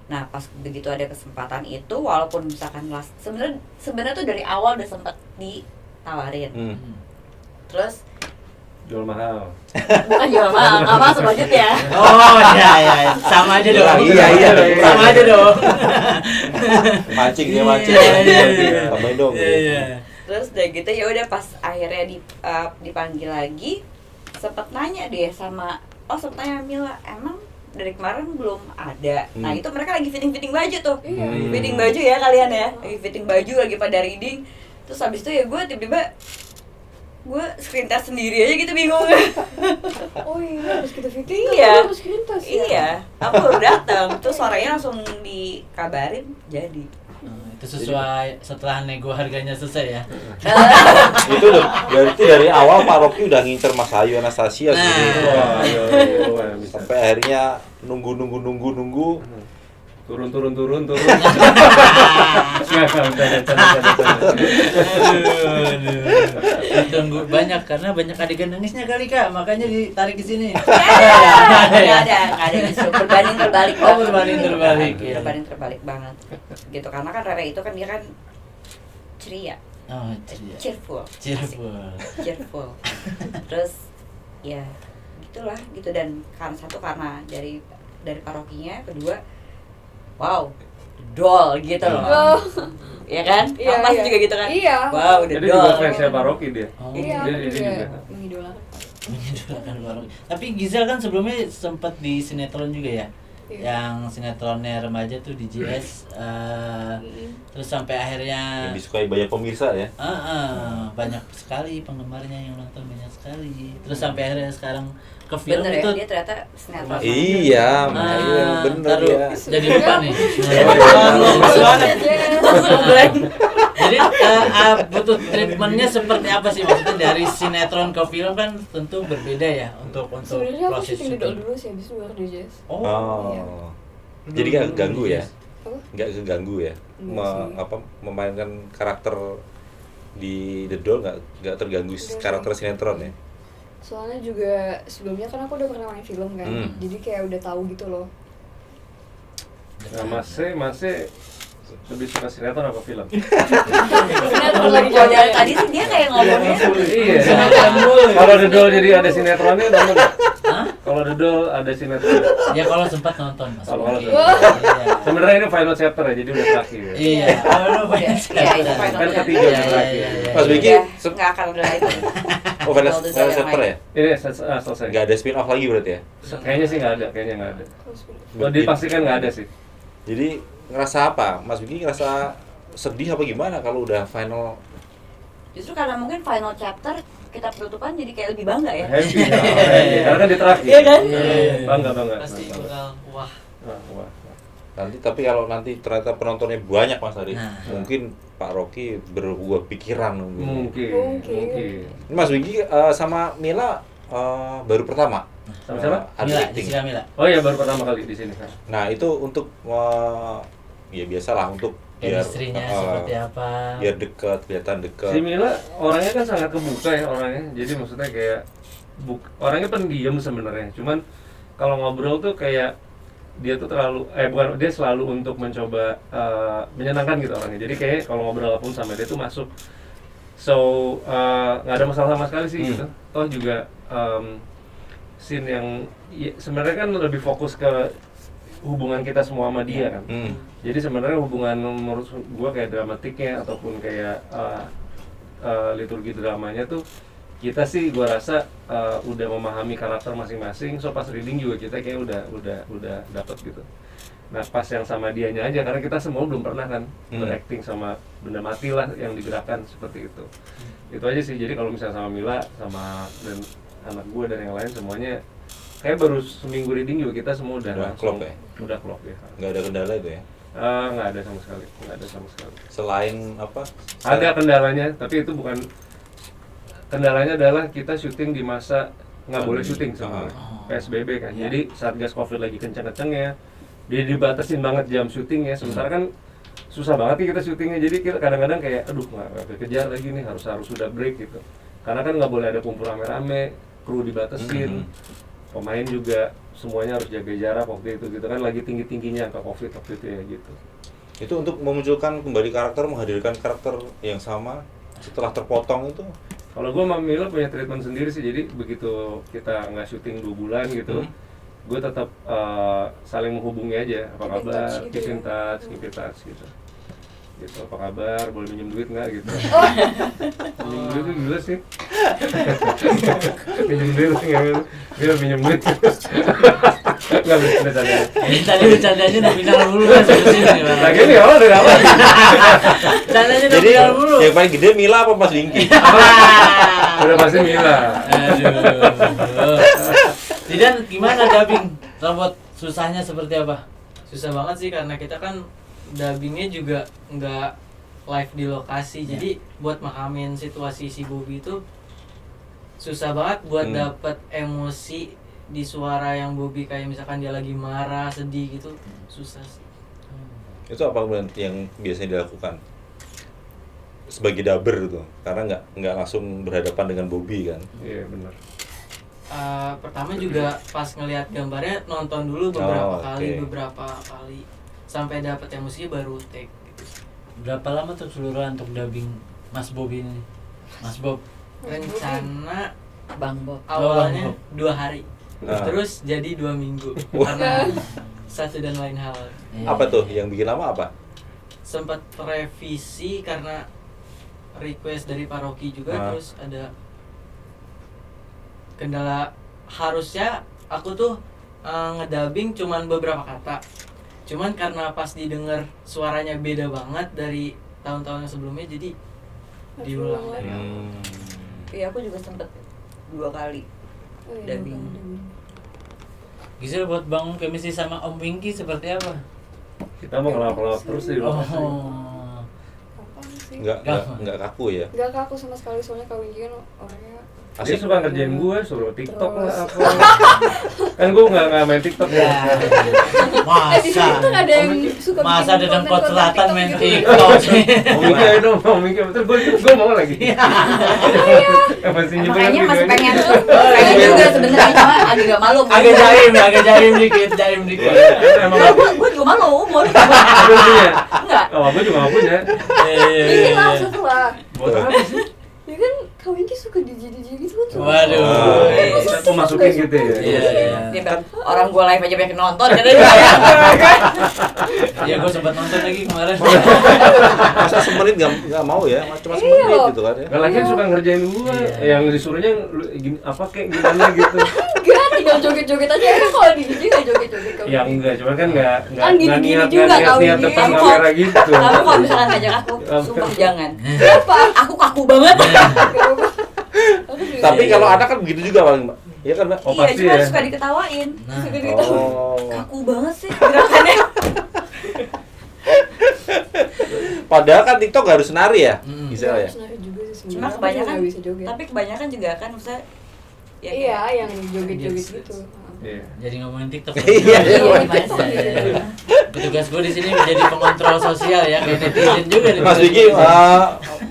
Nah pas begitu ada kesempatan itu, walaupun misalkan sebenarnya tuh dari awal udah sempat ditawarin, terus jual mahal. Bukan jual mahal, nggak masuk budget ya. Oh iya, sama aja dong. Iya. Sama aja dong. Mancing. Tambahin dong. Iya. Terus udah gitu ya udah pas akhirnya dipanggil lagi, sempet nanya deh sama sempet nanya Mila, emang dari kemarin belum ada. Nah itu mereka lagi fitting baju tuh. Fitting baju ya kalian ya, lagi fitting baju, lagi pada reading. Terus habis itu ya gue tiba-tiba gue screen test sendiri aja gitu, bingung. Oh iya, harus kita fitting. Iya, harus screen test ya. Iya, aku baru datang, terus suaranya langsung dikabarin jadi. Itu sesuai setelah nego harganya selesai ya. Itu berarti dari awal Pak Rocky udah ngincer Mas Ayu Anastasia sih. Sampai akhirnya nunggu. Turun. Tunggu banyak karena banyak adegan nangisnya kali Kak, makanya ditarik ke sini. Nggak ada gitu, berbanding terbalik. Berbanding terbalik. Ya. Berbanding terbalik banget. Gitu karena kan Rere itu kan dia kan ceria. Oh, ceria. Cheerful. Cheerful. Terus ya gitulah gitu, dan karena dari parokinya, kedua wow doll gitu loh. Iya kan? Iya, Mas iya. juga gitu kan? Iya. Wow, udah Jadi doll. juga fansnya Paroki dia. Iya, Dia aku juga. juga mengidolakan. Menyedihkan banget. Tapi Gisel kan sebelumnya sempat di sinetron juga ya? Iya. Yang sinetronnya remaja tuh di JS, terus sampai akhirnya Yang disukai banyak pemirsa ya. banyak sekali penggemarnya yang nonton, banyak sekali. Terus sampai akhirnya sekarang ke film Bener itu ya, dia ternyata sinetron. Iya, bener taruh, ya. jadi lupa nih. Jadi butuh treatmentnya seperti apa sih, maksudnya dari sinetron ke film kan tentu berbeda ya untuk Sebenarnya aku proses syuting di Dol syuting. dulu sih, habis itu baru di Jazz. Oh. Jadi gak ganggu ya? Apa? Nggak keganggu ya? Enggak sih. Memainkan karakter di The Doll nggak terganggu karakter sinetron ya? Soalnya juga sebelumnya kan aku udah pernah main film kan, jadi kayak udah tahu gitu loh. Nah, Masih lebih suka sinetron apa film? Sinetron lagi Oh, dari tadi sih dia kayak ngomongnya Iya. Kalau The Doll jadi ada sinetronnya, nonton nggak? Kalau The Doll ada sinetron. Ya kalau sempat nonton Mas. Kalau Iya. Sebenarnya ini final chapter ya, jadi udah terakhir. Iya. Banyak sekali. Iya, itu final Kan chapter. ketiga Iya, udah terakhir. iya. Mas Vicky, Udah nggak akan udah lagi. final Kalau The Doll yang chapter lain. ya? Ini selesai. Nggak ada spin off lagi berarti ya? Kayaknya sih nggak ada. Kalau dipastikan nggak ada sih. Jadi ngerasa apa? Mas Vicky ngerasa sedih apa gimana kalau udah final? Justru karena mungkin final chapter kita penutupan jadi kayak lebih bangga ya. Happy, karena kan di terakhir. Iya kan? Bangga. Pasti bakal wah. Wah. Tapi kalau nanti ternyata penontonnya banyak Mas Ari, Nah. mungkin Pak Rocky berubah pikiran mungkin. Mungkin. Ini Mas Vicky sama Mila baru pertama. Sama siapa? Ada Mila, acting. Jessica Mila. Oh iya, baru pertama kali di sini. Nah itu untuk ya biasalah untuk biar Chemistry-nya seperti apa? biar dekat, kelihatan dekat. Si Mila orangnya kan sangat kebuka ya orangnya. Jadi maksudnya kayak orangnya pendiam sebenarnya. Cuman kalau ngobrol tuh kayak dia tuh dia selalu untuk mencoba menyenangkan gitu orangnya. Jadi kayak kalau ngobrol apapun sama dia tuh masuk. So nggak ada masalah sama sekali sih gitu. Toh juga scene yang sebenarnya kan lebih fokus ke hubungan kita semua sama dia kan. Jadi sebenarnya hubungan menurut gua kayak dramatiknya ataupun kayak liturgi dramanya tuh kita sih gua rasa udah memahami karakter masing-masing. So pas reading juga kita kayak udah dapet gitu. Nah pas yang sama dianya aja karena kita semua belum pernah kan berakting sama benda mati lah yang digerakkan seperti itu. Itu aja sih. Jadi kalau misalnya sama Mila sama dan anak gua dan yang lain semuanya kayak baru seminggu reading juga kita semua udah langsung klop ya? Udah klop ya. Nggak ada kendala itu ya? Nggak ada sama sekali. Selain apa? Ada kendalanya, tapi itu bukan kendalanya adalah kita syuting di masa nggak boleh syuting sebenarnya PSBB kan. Jadi Satgas Covid lagi kenceng-kencengnya, dia dibatasin banget jam syutingnya. Sementara kan susah banget nih kita syutingnya. Jadi kita kadang-kadang kayak aduh nggak kejar lagi nih, harus sudah break gitu. Karena kan nggak boleh ada kumpul rame-rame, kru dibatasin. Pemain juga semuanya harus jaga jarak waktu itu gitu kan, lagi tinggi-tingginya angka Covid waktu itu ya gitu. Itu untuk memunculkan kembali karakter, menghadirkan karakter yang sama setelah terpotong itu. Kalau gue sama Mila punya treatment sendiri sih, jadi begitu kita nggak syuting 2 bulan gitu, gue tetap saling menghubungi aja, apa kabar, keep in touch gitu. gitu, apa kabar, boleh minjem duit nggak gitu. Minjem duit tuh gila sih. Minjem duit nggak, dia minjem duit. Nggak bisa bercanda. Tadi bercandanya udah final dulu kan sebenarnya. Lagi nih awal udah apa? Bercandanya udah Jadi final dulu. yang paling gede Mila apa Mas Wingky? Udah pasti Mila. Aduh. Zidan gimana dubbing robot, susahnya seperti apa? Susah banget sih karena kita kan dubbingnya juga nggak live di lokasi, jadi buat memahamin situasi si Bobby itu susah banget buat dapet emosi di suara yang Bobby, kayak misalkan dia lagi marah, sedih gitu, susah sih. Itu apa yang biasanya dilakukan sebagai dubber tuh, karena nggak langsung berhadapan dengan Bobby kan? Iya benar. Pertama juga pas ngelihat gambarnya nonton dulu beberapa kali sampai dapat emosinya baru take gitu. Berapa lama tuh keseluruhan untuk dubbing Mas Bobby ini? Mas Bob. Rencana Bang Bob. awalnya 2 hari. Ah. Terus jadi 2 minggu karena satu dan lain hal. Apa tuh yang bikin lama apa? Sempat revisi karena request dari paroki juga, terus ada kendala, harusnya aku tuh ngedubbing cuman beberapa kata, cuman karena pas didengar suaranya beda banget dari tahun-tahun yang sebelumnya, jadi diulang lagi. Iya, aku juga sempet 2 kali dubbing. Gisel, buat bangun chemistry sama Om Wingky seperti apa? Kita mau ngelawak-lawak terus di lokasi. Apaan sih? Nggak kaku ya? Nggak kaku sama sekali, soalnya Kak Wingky kan orangnya Dia suka ngerjain gue, suruh TikTok lah apa. Kan gue nggak main TikTok ya. Masa? di situ ada yang suka Masa bikin ada Dengkot konten-konten Selatan TikTok main gitu. TikTok sih? Mau mikir aja dong, mau mikir. Betul, gue mau lagi. Masih nyimpen Makanya masih videonya. pengen tuh, pengen juga sebenarnya, cuma agak malu. Agak jaim dikit. Emang Gue juga malu, mau ada punya. enggak? Oh, gue juga nggak punya. Bikin lah setelah. Buat apa sih? Ya kan Kak Wingky suka DJ gitu kan. Waduh. Aku masukin gitu ya. Iya. Dia bilang, orang gue live aja pengen nonton, katanya. Iya, gue sempat nonton lagi kemarin. Masa semenit nggak mau ya? Cuma semenit gitu kan ya? Gak lagi suka ngerjain gue, yang disuruhnya apa kayak gimana gitu. Enggak, tinggal joget-joget aja. Kan kalau di DJ nggak joget-joget Kak Ya Wingky. enggak, cuman kan nggak Kan gini-gini niat juga, Kak niat Wingky. depan Kamu kamera gitu. Kamu kalau misalkan ngajak aku, sumpah jangan. Kenapa? Aku kaku banget. Tapi kalau anak kan begitu juga paling Mbak. Iya kan Mbak? Oh, Iya, pasti cuma ya. suka diketawain. Nah. Suka diketawain. Oh. Kaku banget sih gerakannya. Padahal kan TikTok harus nari ya? Bisa ya? Harus nari juga sih Cuma sebenarnya. Aku kebanyakan, juga nggak bisa joget. tapi kebanyakan juga kan maksudnya ya Iya, yang joget-joget gitu. Iya. Jadi ngomongin TikTok. Iya. gimana sih? Petugas gue di sini menjadi pengontrol sosial ya, kayak netizen juga. Mas Wingky,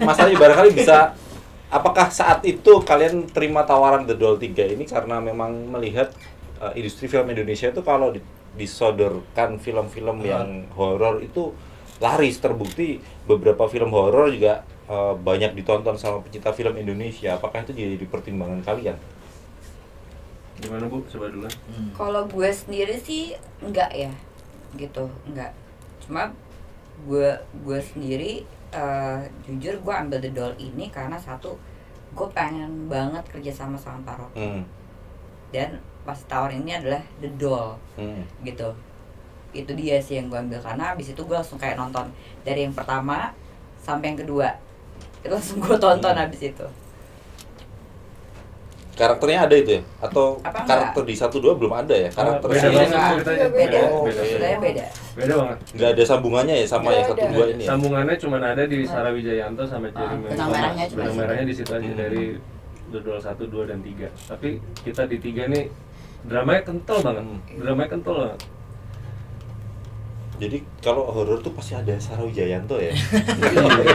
Mas Ali barangkali bisa, apakah saat itu kalian terima tawaran The Doll 3 ini karena memang melihat industri film Indonesia itu kalau disodorkan film-film yang horor itu laris, terbukti beberapa film horor juga banyak ditonton sama pecinta film Indonesia. Apakah itu jadi pertimbangan kalian? Gimana Bu? Coba dulu. Kalau gue sendiri sih enggak ya, gitu, enggak. Cuma gue sendiri jujur gue ambil The Doll ini karena satu, gue pengen banget kerja sama paroki. Dan pas tawaran ini adalah The Doll, gitu. Itu dia sih yang gue ambil, karena abis itu gue langsung kayak nonton dari yang pertama sampai yang kedua, itu langsung gue tonton abis itu. Karakternya ada itu ya? Atau Apa karakter di 1-2 belum ada ya? Karakter Beda sendiri? banget ceritanya. Beda, Oh, ceritanya beda. Beda banget. Nggak ada sambungannya ya sama yang Nggak ada. 1-2 ini ya? Sambungannya cuma ada di Sarah Wijayanto sama Jeremy. benang merahnya cuma Benang di merahnya situ. di situ aja dari The Doll 1, 2, dan 3. Tapi kita di 3 nih dramanya kental banget. Dramanya kental banget. Jadi kalau horor tuh pasti ada Sarah Wijayanto ya?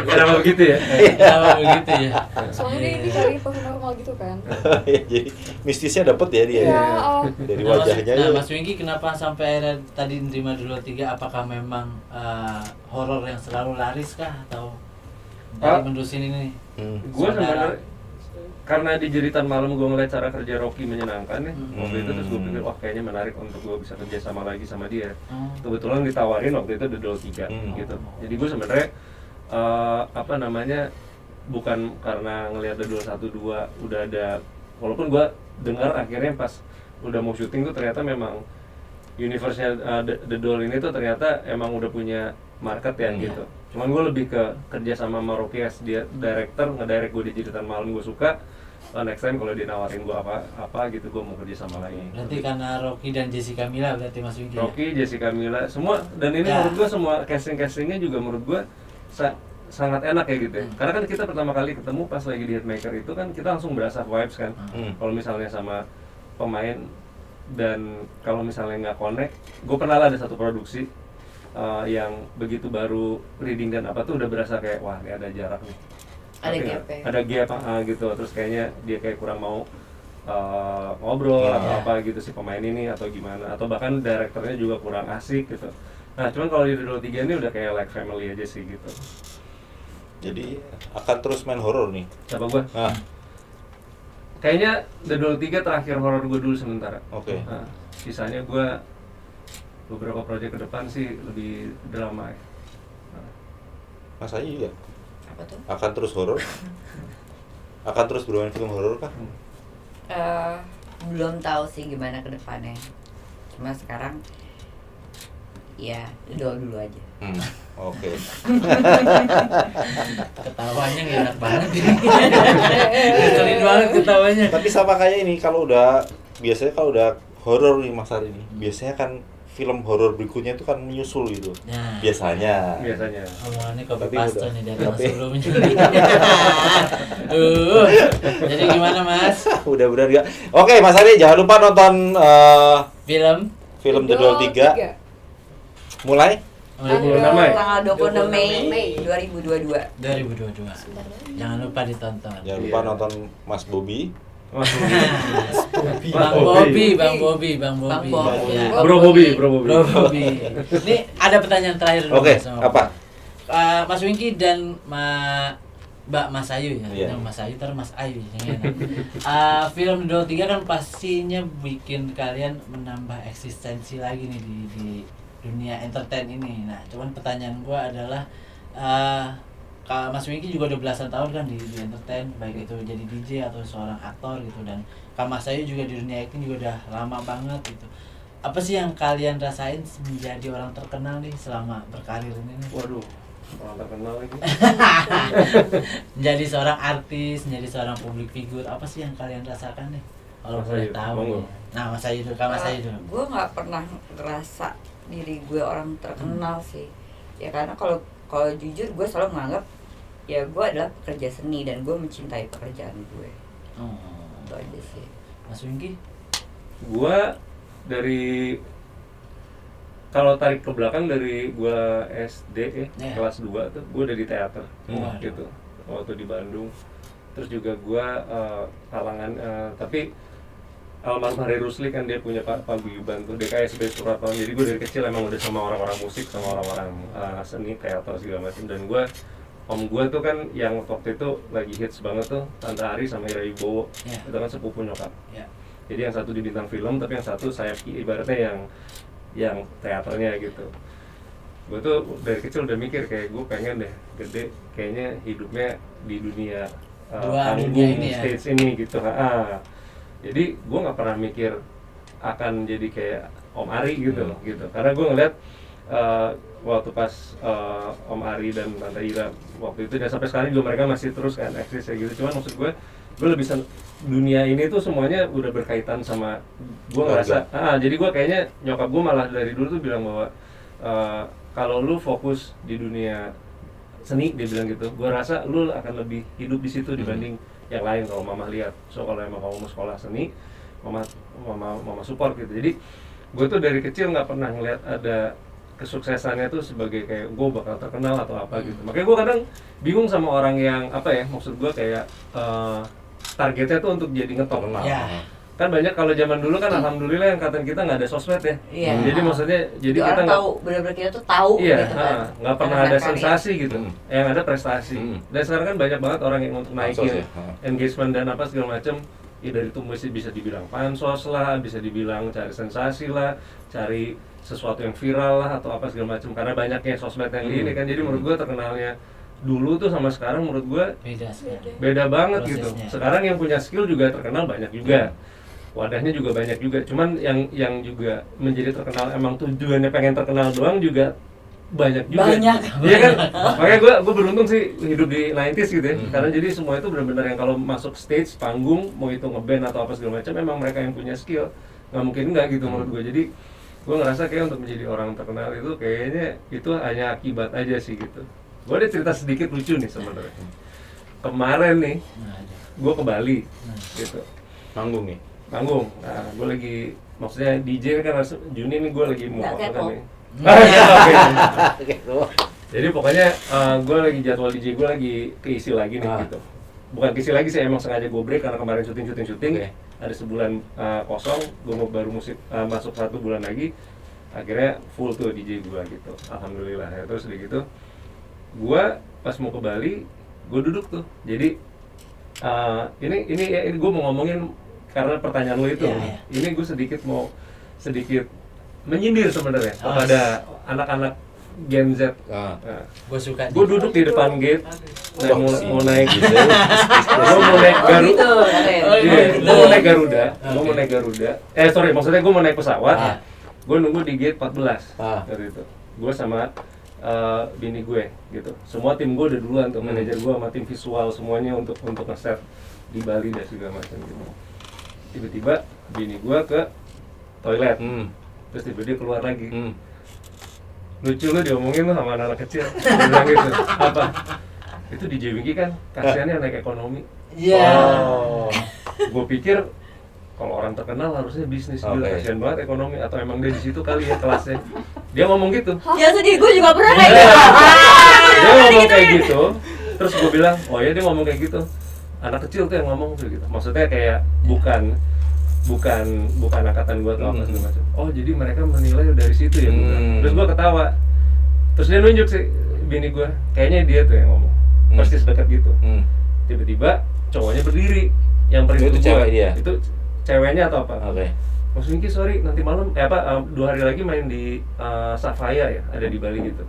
Kenapa begitu ya? Kenapa begitu ya? Soalnya dia dicari normal gitu kan. Jadi mistisnya dapet ya dia Iya, ya? oh. Dari Nah, wajahnya ya. Mas Wingky kenapa sampai akhirnya tadi nerima dulu 3? Apakah memang horor yang selalu laris kah atau dari menerusin ini? Gue sebenarnya karena di Jeritan Malam gue ngeliat cara kerja Rocky menyenangkan ya waktu itu, terus gue pikir wah kayaknya menarik untuk gue bisa kerja sama lagi sama dia. Kebetulan ditawarin waktu itu The Doll 3 gitu. Jadi gue sebenarnya apa namanya, bukan karena ngelihat The Doll 1-2 udah ada, walaupun gue dengar akhirnya pas udah mau syuting tuh ternyata memang universe-nya The Doll ini tuh ternyata emang udah punya market ya gitu. Cuman gue lebih ke kerja sama Rocky as dia director, ngedirect gue di Jeritan Malam, gue suka. Next time kalau dia nawarin gue apa gitu, gue mau kerja sama lagi. Berarti karena Rocky dan Jessica Mila berarti Mas Wingky. Rocky, Jessica Mila, semua, dan ini menurut gue semua castingnya juga menurut gue sangat enak ya gitu ya. Karena kan kita pertama kali ketemu pas lagi di Hitmaker itu kan kita langsung berasa vibes kan. Kalau misalnya sama pemain, dan kalau misalnya nggak connect, gue pernah ada satu produksi yang begitu baru reading dan apa tuh udah berasa kayak wah ini ada jarak nih. Ada gap gitu, terus kayaknya dia kayak kurang mau ngobrol atau apa gitu si pemain ini atau gimana, atau bahkan direkturnya juga kurang asik gitu. Nah cuman kalau di The Doll 3 ini udah kayak like family aja sih gitu. Jadi akan terus main horor nih? Siapa gua? Kayaknya The Doll 3 terakhir horor gue dulu sementara. Oke. Sisanya gua beberapa proyek ke depan sih lebih drama ya. Mas Ayu juga? Apa tuh? Akan terus horor? Akan terus bermain film horor kah? Belum tahu sih gimana ke depannya. Cuma sekarang ya doa dulu aja. Oke. Ketawanya nggak enak banget ini. Ngeselin banget ketawanya. Tapi sama kayak ini, kalau udah biasanya kalau udah horor nih Mas Ari ini, biasanya kan film horor berikutnya itu kan menyusul gitu. Nah, biasanya. Omongannya copy Tapi paste udah- nih dari yang sebelumnya. Jadi gimana Mas? Udah benar ya. Oke, Mas Ari jangan lupa nonton film The Doll 3. Mulai Tanggal 26 Mei 2022. 2022. Jangan lupa ditonton. Jangan lupa nonton Mas Bobby. Bang Bobby. Ya. Bro Bobby. Ini ada pertanyaan terakhir dulu. Oke, sama apa? Mas Wingky dan Mbak Mas Ayu ya. Iya. Yang Mas Ayu terus Mas Ayu yang enak. Film The Doll 3 kan pastinya bikin kalian menambah eksistensi lagi nih di dunia entertain ini. Nah, cuman pertanyaan gua adalah Mas Wingky juga udah belasan tahun kan di entertain, baik itu jadi DJ atau seorang aktor gitu, dan Mas Ayu juga di dunia acting juga udah lama banget gitu. Apa sih yang kalian rasain menjadi orang terkenal nih selama berkarir ini? Waduh, orang terkenal lagi. Menjadi seorang artis, menjadi seorang public figure, apa sih yang kalian rasakan nih? Kalau boleh tahu. Ya. Nah, Mas Ayu dulu, Mas Ayu dulu. Gue nggak pernah ngerasa diri gue orang terkenal sih. Ya karena kalau jujur gue selalu menganggap ya gue adalah pekerja seni dan gue mencintai pekerjaan gue. Itu aja sih. Mas Wingky? Gue dari, kalau tarik ke belakang dari gue SD kelas 2 tuh gue udah di teater gitu waktu di Bandung. Terus juga gue kalangan tapi almarhum Hari Rusli kan dia punya paguyuban tuh DKSB Suraton. Jadi gue dari kecil emang udah sama orang-orang musik, sama orang-orang seni, teater segala macam. Dan om gue tuh kan yang waktu itu lagi hits banget tuh Tante Ari sama Ira Wibowo. Itu kan sepupu nyokap. Jadi yang satu di bintang film, tapi yang satu saya ibaratnya yang teaternya gitu. Gue tuh dari kecil udah mikir kayak gue pengen deh gede kayaknya hidupnya di dunia panggung stage ini gitu. Jadi gue nggak pernah mikir akan jadi kayak Om Ari gitu loh gitu. Karena gue ngeliat waktu pas Om Ari dan Tante Ira waktu itu, dan sampai sekarang juga mereka masih terus kan eksis kayak gitu. Cuman maksud gue lebih dunia ini tuh semuanya udah berkaitan sama gue ngerasa. Jadi gue kayaknya nyokap gue malah dari dulu tuh bilang bahwa kalau lu fokus di dunia seni, dia bilang gitu, gue rasa lu akan lebih hidup di situ dibanding yang lain kalau mama lihat. So kalau emang kamu mau sekolah seni, mama support gitu. Jadi gue tuh dari kecil nggak pernah ngeliat ada kesuksesannya tuh sebagai kayak gue bakal terkenal atau apa gitu. Makanya gue kadang bingung sama orang yang apa ya, maksud gue kayak targetnya tuh untuk jadi ngetop. Kan banyak kalau zaman dulu kan alhamdulillah yang katain kita nggak ada sosmed ya. Jadi maksudnya jadi kita nggak tahu, benar-benar kita tuh tahu gitu kan. Nggak pernah ada sensasi gitu. Yang ada prestasi. Dan sekarang kan banyak banget orang yang untuk naikin engagement dan apa segala macam. Ya dari itu mesti bisa dibilang pansos lah, bisa dibilang cari sensasi lah, cari sesuatu yang viral lah atau apa segala macam. Karena banyaknya sosmed yang ini kan. Jadi menurut gue terkenalnya dulu tuh sama sekarang menurut gue Beda beda banget gitu. prosesnya. Sekarang yang punya skill juga terkenal banyak juga, wadahnya juga banyak juga. Cuman yang juga menjadi terkenal emang tujuannya pengen terkenal doang juga banyak juga. Iya kan? Makanya gue beruntung sih hidup di 90s gitu ya. Karena jadi semua itu benar-benar yang kalau masuk stage, panggung, mau itu ngeband atau apa segala macam, emang mereka yang punya skill. Nggak mungkin nggak gitu menurut gue. Jadi gue ngerasa kayak untuk menjadi orang terkenal itu kayaknya itu hanya akibat aja sih gitu. Gue ada cerita sedikit lucu nih sebenarnya. Kemarin nih, gue ke Bali gitu. Manggung nih. Manggung. Nah, gue lagi maksudnya DJ kan Juni nih gue lagi mau Nggak makan kepo. nih. Oke. Gitu. Jadi pokoknya gue lagi jadwal DJ gue lagi keisi lagi nih gitu. Bukan keisi lagi sih, emang sengaja gue break karena kemarin syuting. Okay. Ada sebulan kosong, gue mau baru masuk 1 bulan lagi. Akhirnya full tuh DJ gue gitu. Alhamdulillah ya. Terus udah gitu, gue pas mau ke Bali, gue duduk tuh. Jadi ini gue mau ngomongin karena pertanyaan lo itu. Ini gue sedikit menyindir sebenarnya kepada anak-anak Gen Z. Gue suka. Gue duduk di depan gate, mau naik gitu. Gue mau naik Garuda. Maksudnya gue mau naik pesawat. Gue nunggu di gate 14 gitu. Gue sama bini gue gitu. Semua tim gue udah duluan tuh, manajer gue sama tim visual semuanya untuk nge-set di Bali dan segala macam gitu. Tiba-tiba bini gue ke toilet. Terus tiba-tiba dia keluar lagi. Lucu lu diomongin lu sama anak-anak kecil. Dia bilang gitu. Apa? Itu DJ Winky kan kasihannya naik ekonomi. Gue pikir kalau orang terkenal harusnya bisnis, gila kasihan banget ekonomi, atau emang dia di situ kali ya kelasnya. Dia ngomong gitu. Ya sedih, gue juga pernah kayak gitu. Dia ngomong kayak gitu. Terus gue bilang, oh ya dia ngomong kayak gitu. Anak kecil tuh yang ngomong tuh gitu. Maksudnya kayak bukan angkatan gue atau apa segala macam. Oh jadi mereka menilai dari situ ya. Terus gue ketawa. Terus dia nunjuk sih bini gue, kayaknya dia tuh yang ngomong. Persis dekat gitu. Tiba-tiba cowoknya berdiri, yang paling itu cewek dia. Itu ceweknya atau apa? Mas Winky sorry nanti malam 2 hari lagi main di Safaya ya, ada di Bali gitu.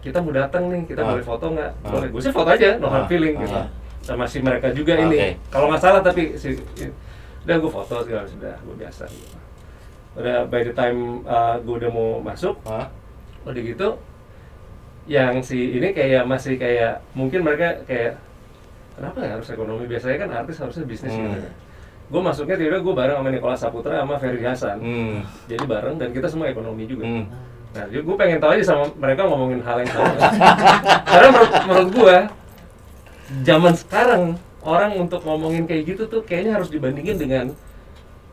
Kita mau datang nih, kita boleh foto nggak? Boleh. Gue sih foto aja, no hard feeling gitu. Sama si mereka juga ini. Kalau nggak salah tapi udah gue foto segala sudah, gue biasa gitu. Udah by the time gue udah mau masuk, udah gitu yang si ini kayak masih kayak mungkin mereka kayak kenapa ya harus ekonomi, biasanya kan artis harusnya bisnis gitu. Gue masuknya tiba-tiba gue bareng sama Nicholas Saputra sama Ferry Hasan, jadi bareng dan kita semua ekonomi juga. Nah jadi gue pengen tahu aja sama mereka ngomongin hal yang sama. Karena menurut gue zaman sekarang orang untuk ngomongin kayak gitu tuh kayaknya harus dibandingin dengan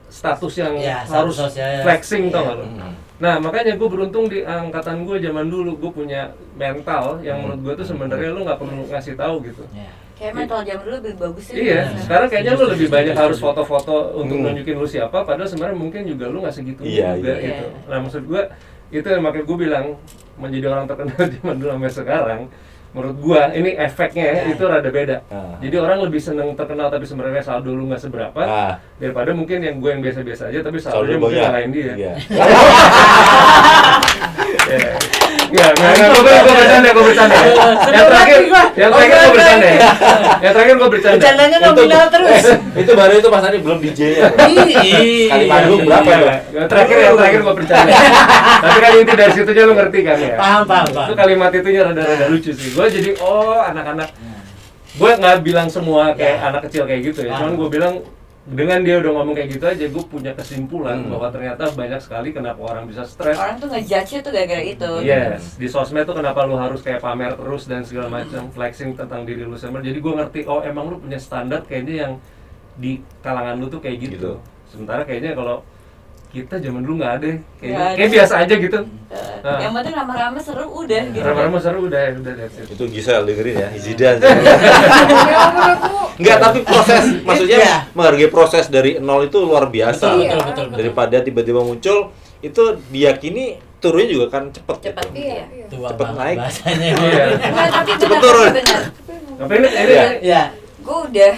status yang harus flexing, tau gak lo? Nah makanya gue beruntung di angkatan gue zaman dulu gue punya mental yang menurut gue tuh sebenarnya lo nggak perlu ngasih tahu gitu. Kayak mental zaman dulu lebih bagus sih. Iya, sekarang kayaknya lo lebih banyak harus foto-foto untuk nunjukin lo siapa, padahal sebenarnya mungkin juga lo nggak segitu juga gitu. Nah maksud gue itu yang makanya gue bilang menjadi orang terkenal zaman dulu sampai sekarang. Menurut gua ini efeknya itu rada beda. Jadi orang lebih seneng terkenal tapi sebenarnya saldo lu nggak seberapa daripada mungkin yang gue yang biasa-biasa aja tapi saldonya mungkin ngalahin dia. Enggak, gue bercanda. Yang terakhir gue bercanda. Bercandanya nominal terus. Itu baru itu Mas Adi belum DJ-nya. Kali panggung berapa ya? Yang terakhir gue bercanda. Tapi kan inti dari situ aja lu ngerti kan ya. Paham. Itu kalimat itunya rada lucu sih. Gue jadi anak-anak. Gue nggak bilang semua kayak anak kecil kayak gitu ya. Cuman gue bilang dengan dia udah ngomong kayak gitu aja, gue punya kesimpulan bahwa ternyata banyak sekali kenapa orang bisa stres. Orang tuh ngejudge tuh gara-gara itu. Yes, di sosmed tuh kenapa lu harus kayak pamer terus dan segala macam, flexing tentang diri lu sendiri. Jadi gue ngerti, oh emang lu punya standar kayaknya yang di kalangan lu tuh kayak gitu. Sementara kayaknya kalau kita zaman dulu nggak ada, kayak biasa aja gitu. Yang penting rame-rame seru udah gitu. Rame-rame seru udah that's it. Itu Gisel dengerin ya, Zidan. Enggak, tapi proses, maksudnya menghargai proses dari nol itu luar biasa. Betul. Daripada tiba-tiba muncul, itu diyakini turunnya juga kan cepet gitu. Iya. Cepet naik. Bahasanya. Nah, tapi Cepet turun. benar. Tapi ini Gue udah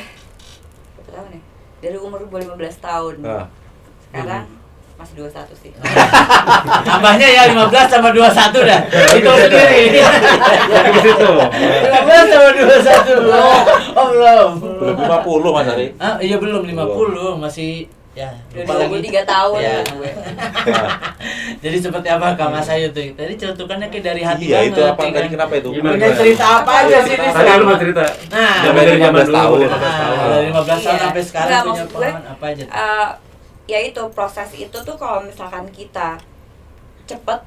berapa nih? Dari umur gue 15 tahun. Sekarang Masih 21 sih. Nambahnya ya 15 sama 21 dah. Itu sendiri. Jadi ke situ. 15 sama 21 belum. Oh belum. Belum 50 Mas Ari. Ah iya belum 50 masih ya lupa Udah lagi. 23 tahun Ya. gue. Jadi seperti apa Kak Mas Ayu tuh? Tadi celutukannya kayak dari hati Iya, banget. itu apa ya tadi kan? kenapa itu? Gimana? Punya cerita apa aja sih ini Tadi lu mau cerita. Nah, Zaman dari zaman 15 dulu, tahun. 15 tahun. dari 15 tahun Iya. sampai sekarang Nggak, punya maksud gue, pengalaman apa aja tuh? Ya itu proses itu tuh kalau misalkan kita cepet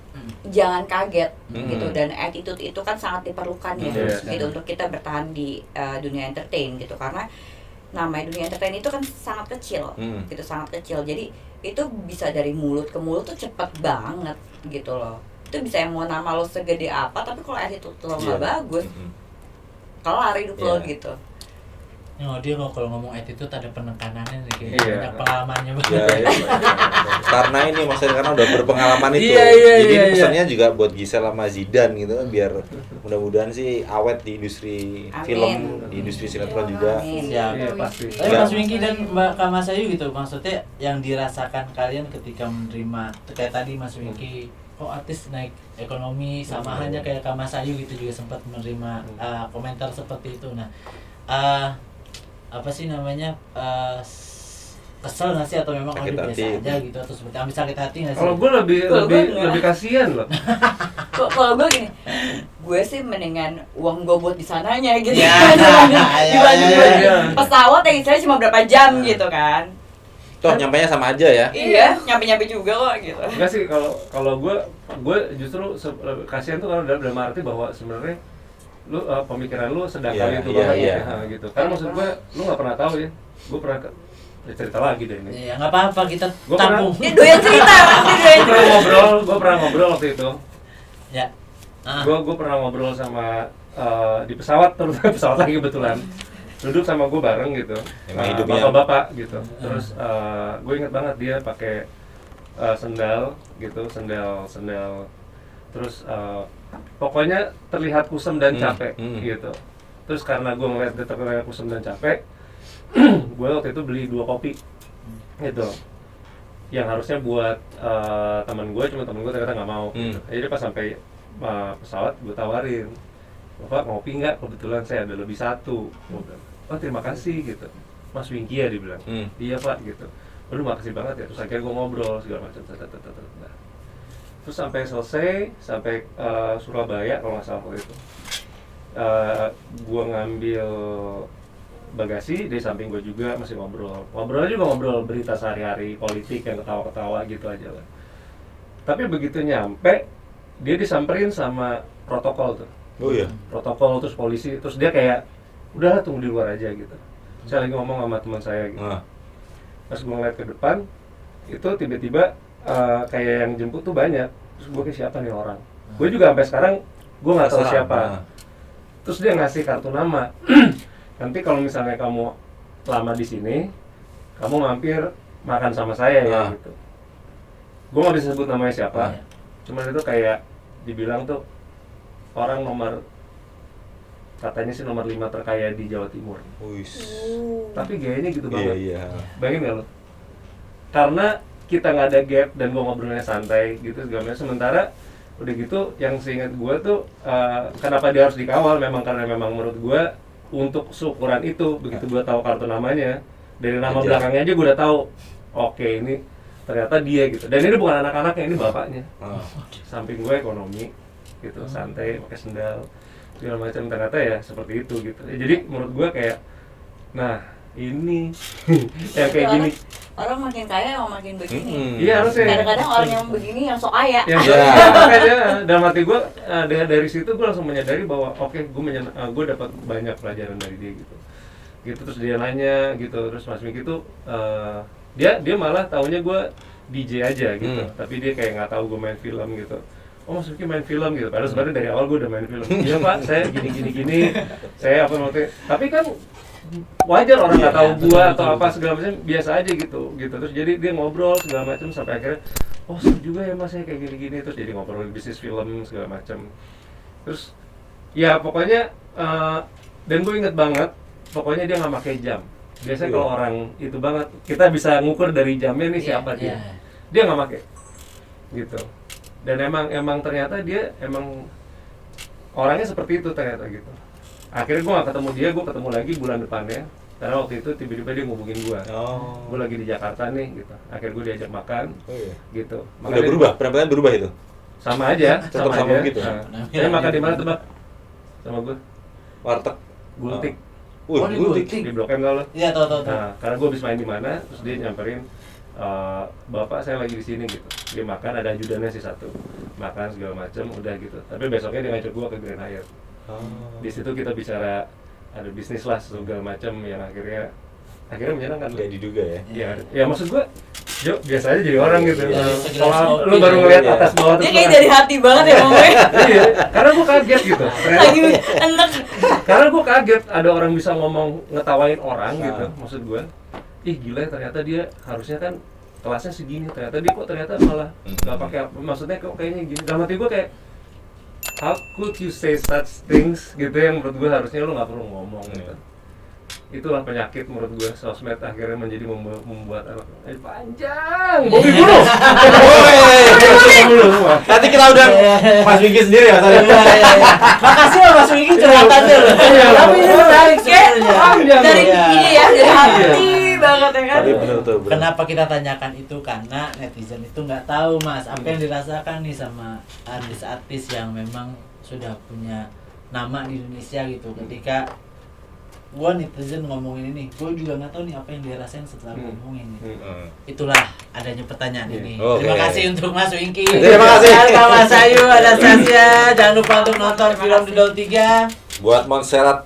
jangan kaget gitu, dan attitude itu kan sangat diperlukan ya Yes. gitu untuk kita bertahan di dunia entertain gitu, karena namanya dunia entertain itu kan sangat kecil gitu, sangat kecil. Jadi itu bisa dari mulut ke mulut tuh cepet banget gitu loh. Itu bisa yang mau nama lo segede apa, tapi kalau attitude lo nggak bagus, kelar hidup lo gitu. Oh, dia kalau ngomong attitude ada penekanannya nih, kayak Iya. banyak pengalamannya Ya, banget. karena ini Mas Ari karena udah berpengalaman itu. Iya, Jadi iya. pesannya juga buat Gisel sama Zidane gitu kan, biar mudah-mudahan sih awet di industri Amin. film, di industri sinetron juga. Amin. Siap. Iya pasti. Tapi Ya. Mas Wingky dan Mbak Kak Mas Ayu gitu, maksudnya yang dirasakan kalian ketika menerima kayak tadi Mas Wingky, kok artis naik ekonomi sama aja kayak Kak Mas Ayu gitu juga sempat menerima komentar seperti itu. Nah, apa sih namanya, kesel nggak sih atau memang Sakit biasa hati. aja gitu, atau seperti ambil sakit hati nggak sih? Kalau gue Kalau gue enggak. lebih kasihan loh. Kalau gue gini, gue sih mendingan uang gue buat di sananya gitu Ya, dibanding ya, gue ya. pesawat yang istilahnya cuma berapa jam gitu kan. Toh nyampainya sama aja ya. Iya, nyampe juga kok gitu. Enggak sih, kalau gue justru lebih kasihan tuh kalau dalam arti bahwa sebenarnya lu pemikiran lu sedangkal Iya, itu iya, banget iya. ya, gitu. Karena maksud gue lu nggak pernah tahu ya. Gue pernah ya cerita lagi deh ini. Iya, nggak apa-apa, kita Gua tampung. Dia doyan cerita, Gue pernah ngobrol waktu itu. Ya. Gue pernah ngobrol sama di pesawat, terus pesawat lagi kebetulan duduk sama gue bareng gitu. Emang hidupnya- Bapak-bapak gitu. Terus gue inget banget dia pakai sendal gitu, sendal. Terus pokoknya terlihat kusam dan capek gitu. Terus karena gue ngeliat dia terlihat kusam dan capek, gue waktu itu beli 2 kopi gitu, yang harusnya buat teman gue, cuma teman gue ternyata nggak mau gitu. Jadi pas sampai pesawat gue tawarin, "Bapak ngopi nggak? Kebetulan saya ada lebih 1." Gue bilang, "Oh terima kasih," gitu. "Mas Wingky ya?" dia bilang. "Iya Pak," gitu. "Aduh makasih banget ya." Terus akhirnya gue ngobrol segala macam. Nah, terus sampai selesai, sampai Surabaya kalau nggak salah waktu itu, gue ngambil bagasi, di samping gue juga masih ngobrol berita sehari-hari, politik yang ketawa-ketawa gitu aja lah. Tapi begitu nyampe, dia disamperin sama protokol tuh. Oh iya. Protokol, terus polisi, terus dia kayak udah tunggu di luar aja gitu. Saya lagi ngomong sama teman saya gitu. Pas gue ngeliat ke depan, itu tiba-tiba kayak yang jemput tuh banyak. Terus gue kayak siapa nih orang? Gue juga sampai sekarang gue nggak tahu siapa. Terus dia ngasih kartu nama. Nanti kalau misalnya kamu lama di sini, kamu mampir makan sama saya ya gitu. Gue nggak bisa sebut namanya siapa. Cuman itu kayak dibilang tuh orang katanya sih nomor 5 terkaya di Jawa Timur. Tapi gayanya gitu banget. Iya. Bayangin gak lo? Karena kita nggak ada gap dan gue ngobrolnya santai gitu segala macam. Sementara udah gitu yang seingat gue tuh kenapa dia harus dikawal, memang karena memang menurut gue untuk seukuran itu, begitu gue tahu kartu namanya, dari nama belakangnya aja gue udah tahu, oke ini ternyata dia gitu. Dan ini bukan anak-anaknya, ini bapaknya. Samping gue ekonomi gitu, santai, pakai sendal segala macam, ternyata ya seperti itu gitu. Jadi menurut gue kayak, nah ini yang kayak gini. Orang makin kaya emang makin begini. Iya harusnya. Kadang-kadang orang yang begini yang sok kaya. Makanya dalam hati gue dari situ gue langsung menyadari bahwa oke, gue dapat banyak pelajaran dari dia gitu. Terus dia nanya gitu, terus Mas Wingky tuh dia malah taunya gue DJ aja gitu, tapi dia kayak nggak tahu gue main film gitu. Oh Mas Wingky main film gitu, padahal sebenarnya dari awal gue udah main film. Iya Pak, saya gini, saya apa maksudnya. Tapi kan wajar orang nggak tahu gua atau apa segala macam, biasa aja gitu. Terus jadi dia ngobrol segala macam sampai akhirnya, oh seru juga ya Mas saya kayak gini-gini, terus jadi ngobrol bisnis film segala macam. Terus ya pokoknya dan gue inget banget, pokoknya dia nggak pakai jam. Biasanya kalau orang itu banget, kita bisa ngukur dari jamnya nih siapa dia. dia nggak pakai gitu. Dan emang ternyata dia emang orangnya seperti itu ternyata gitu. Akhirnya gue nggak ketemu dia, gue ketemu lagi bulan depannya. Karena waktu itu tiba-tiba dia ngubungin gue, gue lagi di Jakarta nih gitu. Akhirnya gue diajak makan, gitu. Udah berubah, penampilan berubah itu? Sama aja, tetap sama aja. gitu. Saya makan di mana tuh Bang? Sama gue? Warteg. Gultik. Gultik. Di Blok M kalau. Iya, tahu. Nah, karena gue habis main di mana, terus dia nyamperin, bapak saya lagi di sini gitu. Dia makan, ada ajudannya sih satu, makan segala macem, udah gitu. Tapi besoknya dia ngajak gue ke Grand Hyatt. Di situ kita bicara ada bisnis lah segala macam yang akhirnya menyenangkan. Gak diduga ya? Ya maksud gue, Jo, biasa aja jadi orang gitu. Kalau Lu baru ngeliat atas bawah Dia kayak dari hati banget ya ngomongnya. Iya, karena gue kaget gitu. Lagi enak. Karena gue kaget ada orang bisa ngomong ngetawain orang gitu. Maksud gue, ih gila ternyata dia harusnya kan kelasnya segini, ternyata dia kok ternyata malah nggak pakai apa. Maksudnya kok kayaknya gini. Dalam hati gue kayak, how could you say such things gitu yang menurut gue harusnya lu nggak perlu ngomong gitu. Itulah penyakit menurut gue, sosmed akhirnya menjadi membuat anak panjang. Bobby dulu. Nanti kita udah Mas Wingky sendiri ya. Makasih loh Mas Wingky curhatannya loh. Tapi ini menarik sebenarnya. Dari ini ya, dari hati banget ya kan. Tapi bener tuh. Kenapa kita tanyakan itu? Karena netizen itu nggak tahu Mas apa yang dirasakan nih sama artis-artis yang memang sudah punya nama di Indonesia gitu. Ketika gua netizen ngomongin ini, gua juga nggak tahu nih apa yang dia rasain setelah ngomongin ini. Itulah adanya pertanyaan ini. Terima kasih untuk Mas Wingky. Terima kasih. Ada Mas Ayu, ada Sasya. Jangan lupa untuk nonton film The Doll 3. Buat Montserrat,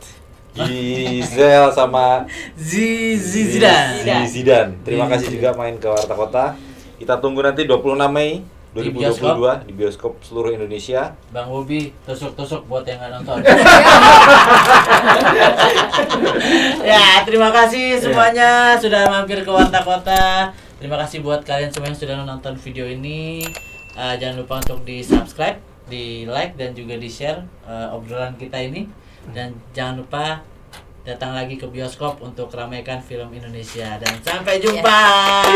Gisel sama Zidan. Terima kasih juga main ke Warta Kota. Kita tunggu nanti 26 Mei 2022 di bioskop seluruh Indonesia. Bang Bobi, tusuk-tusuk buat yang nggak nonton. Ya, terima kasih semuanya sudah mampir ke Warta Kota. Terima kasih buat kalian semua yang sudah nonton video ini. Jangan lupa untuk di subscribe, di like dan juga di share obrolan kita ini. Dan jangan lupa datang lagi ke bioskop untuk ramaikan film Indonesia. Dan sampai jumpa. Bye.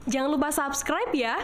Jangan lupa subscribe ya.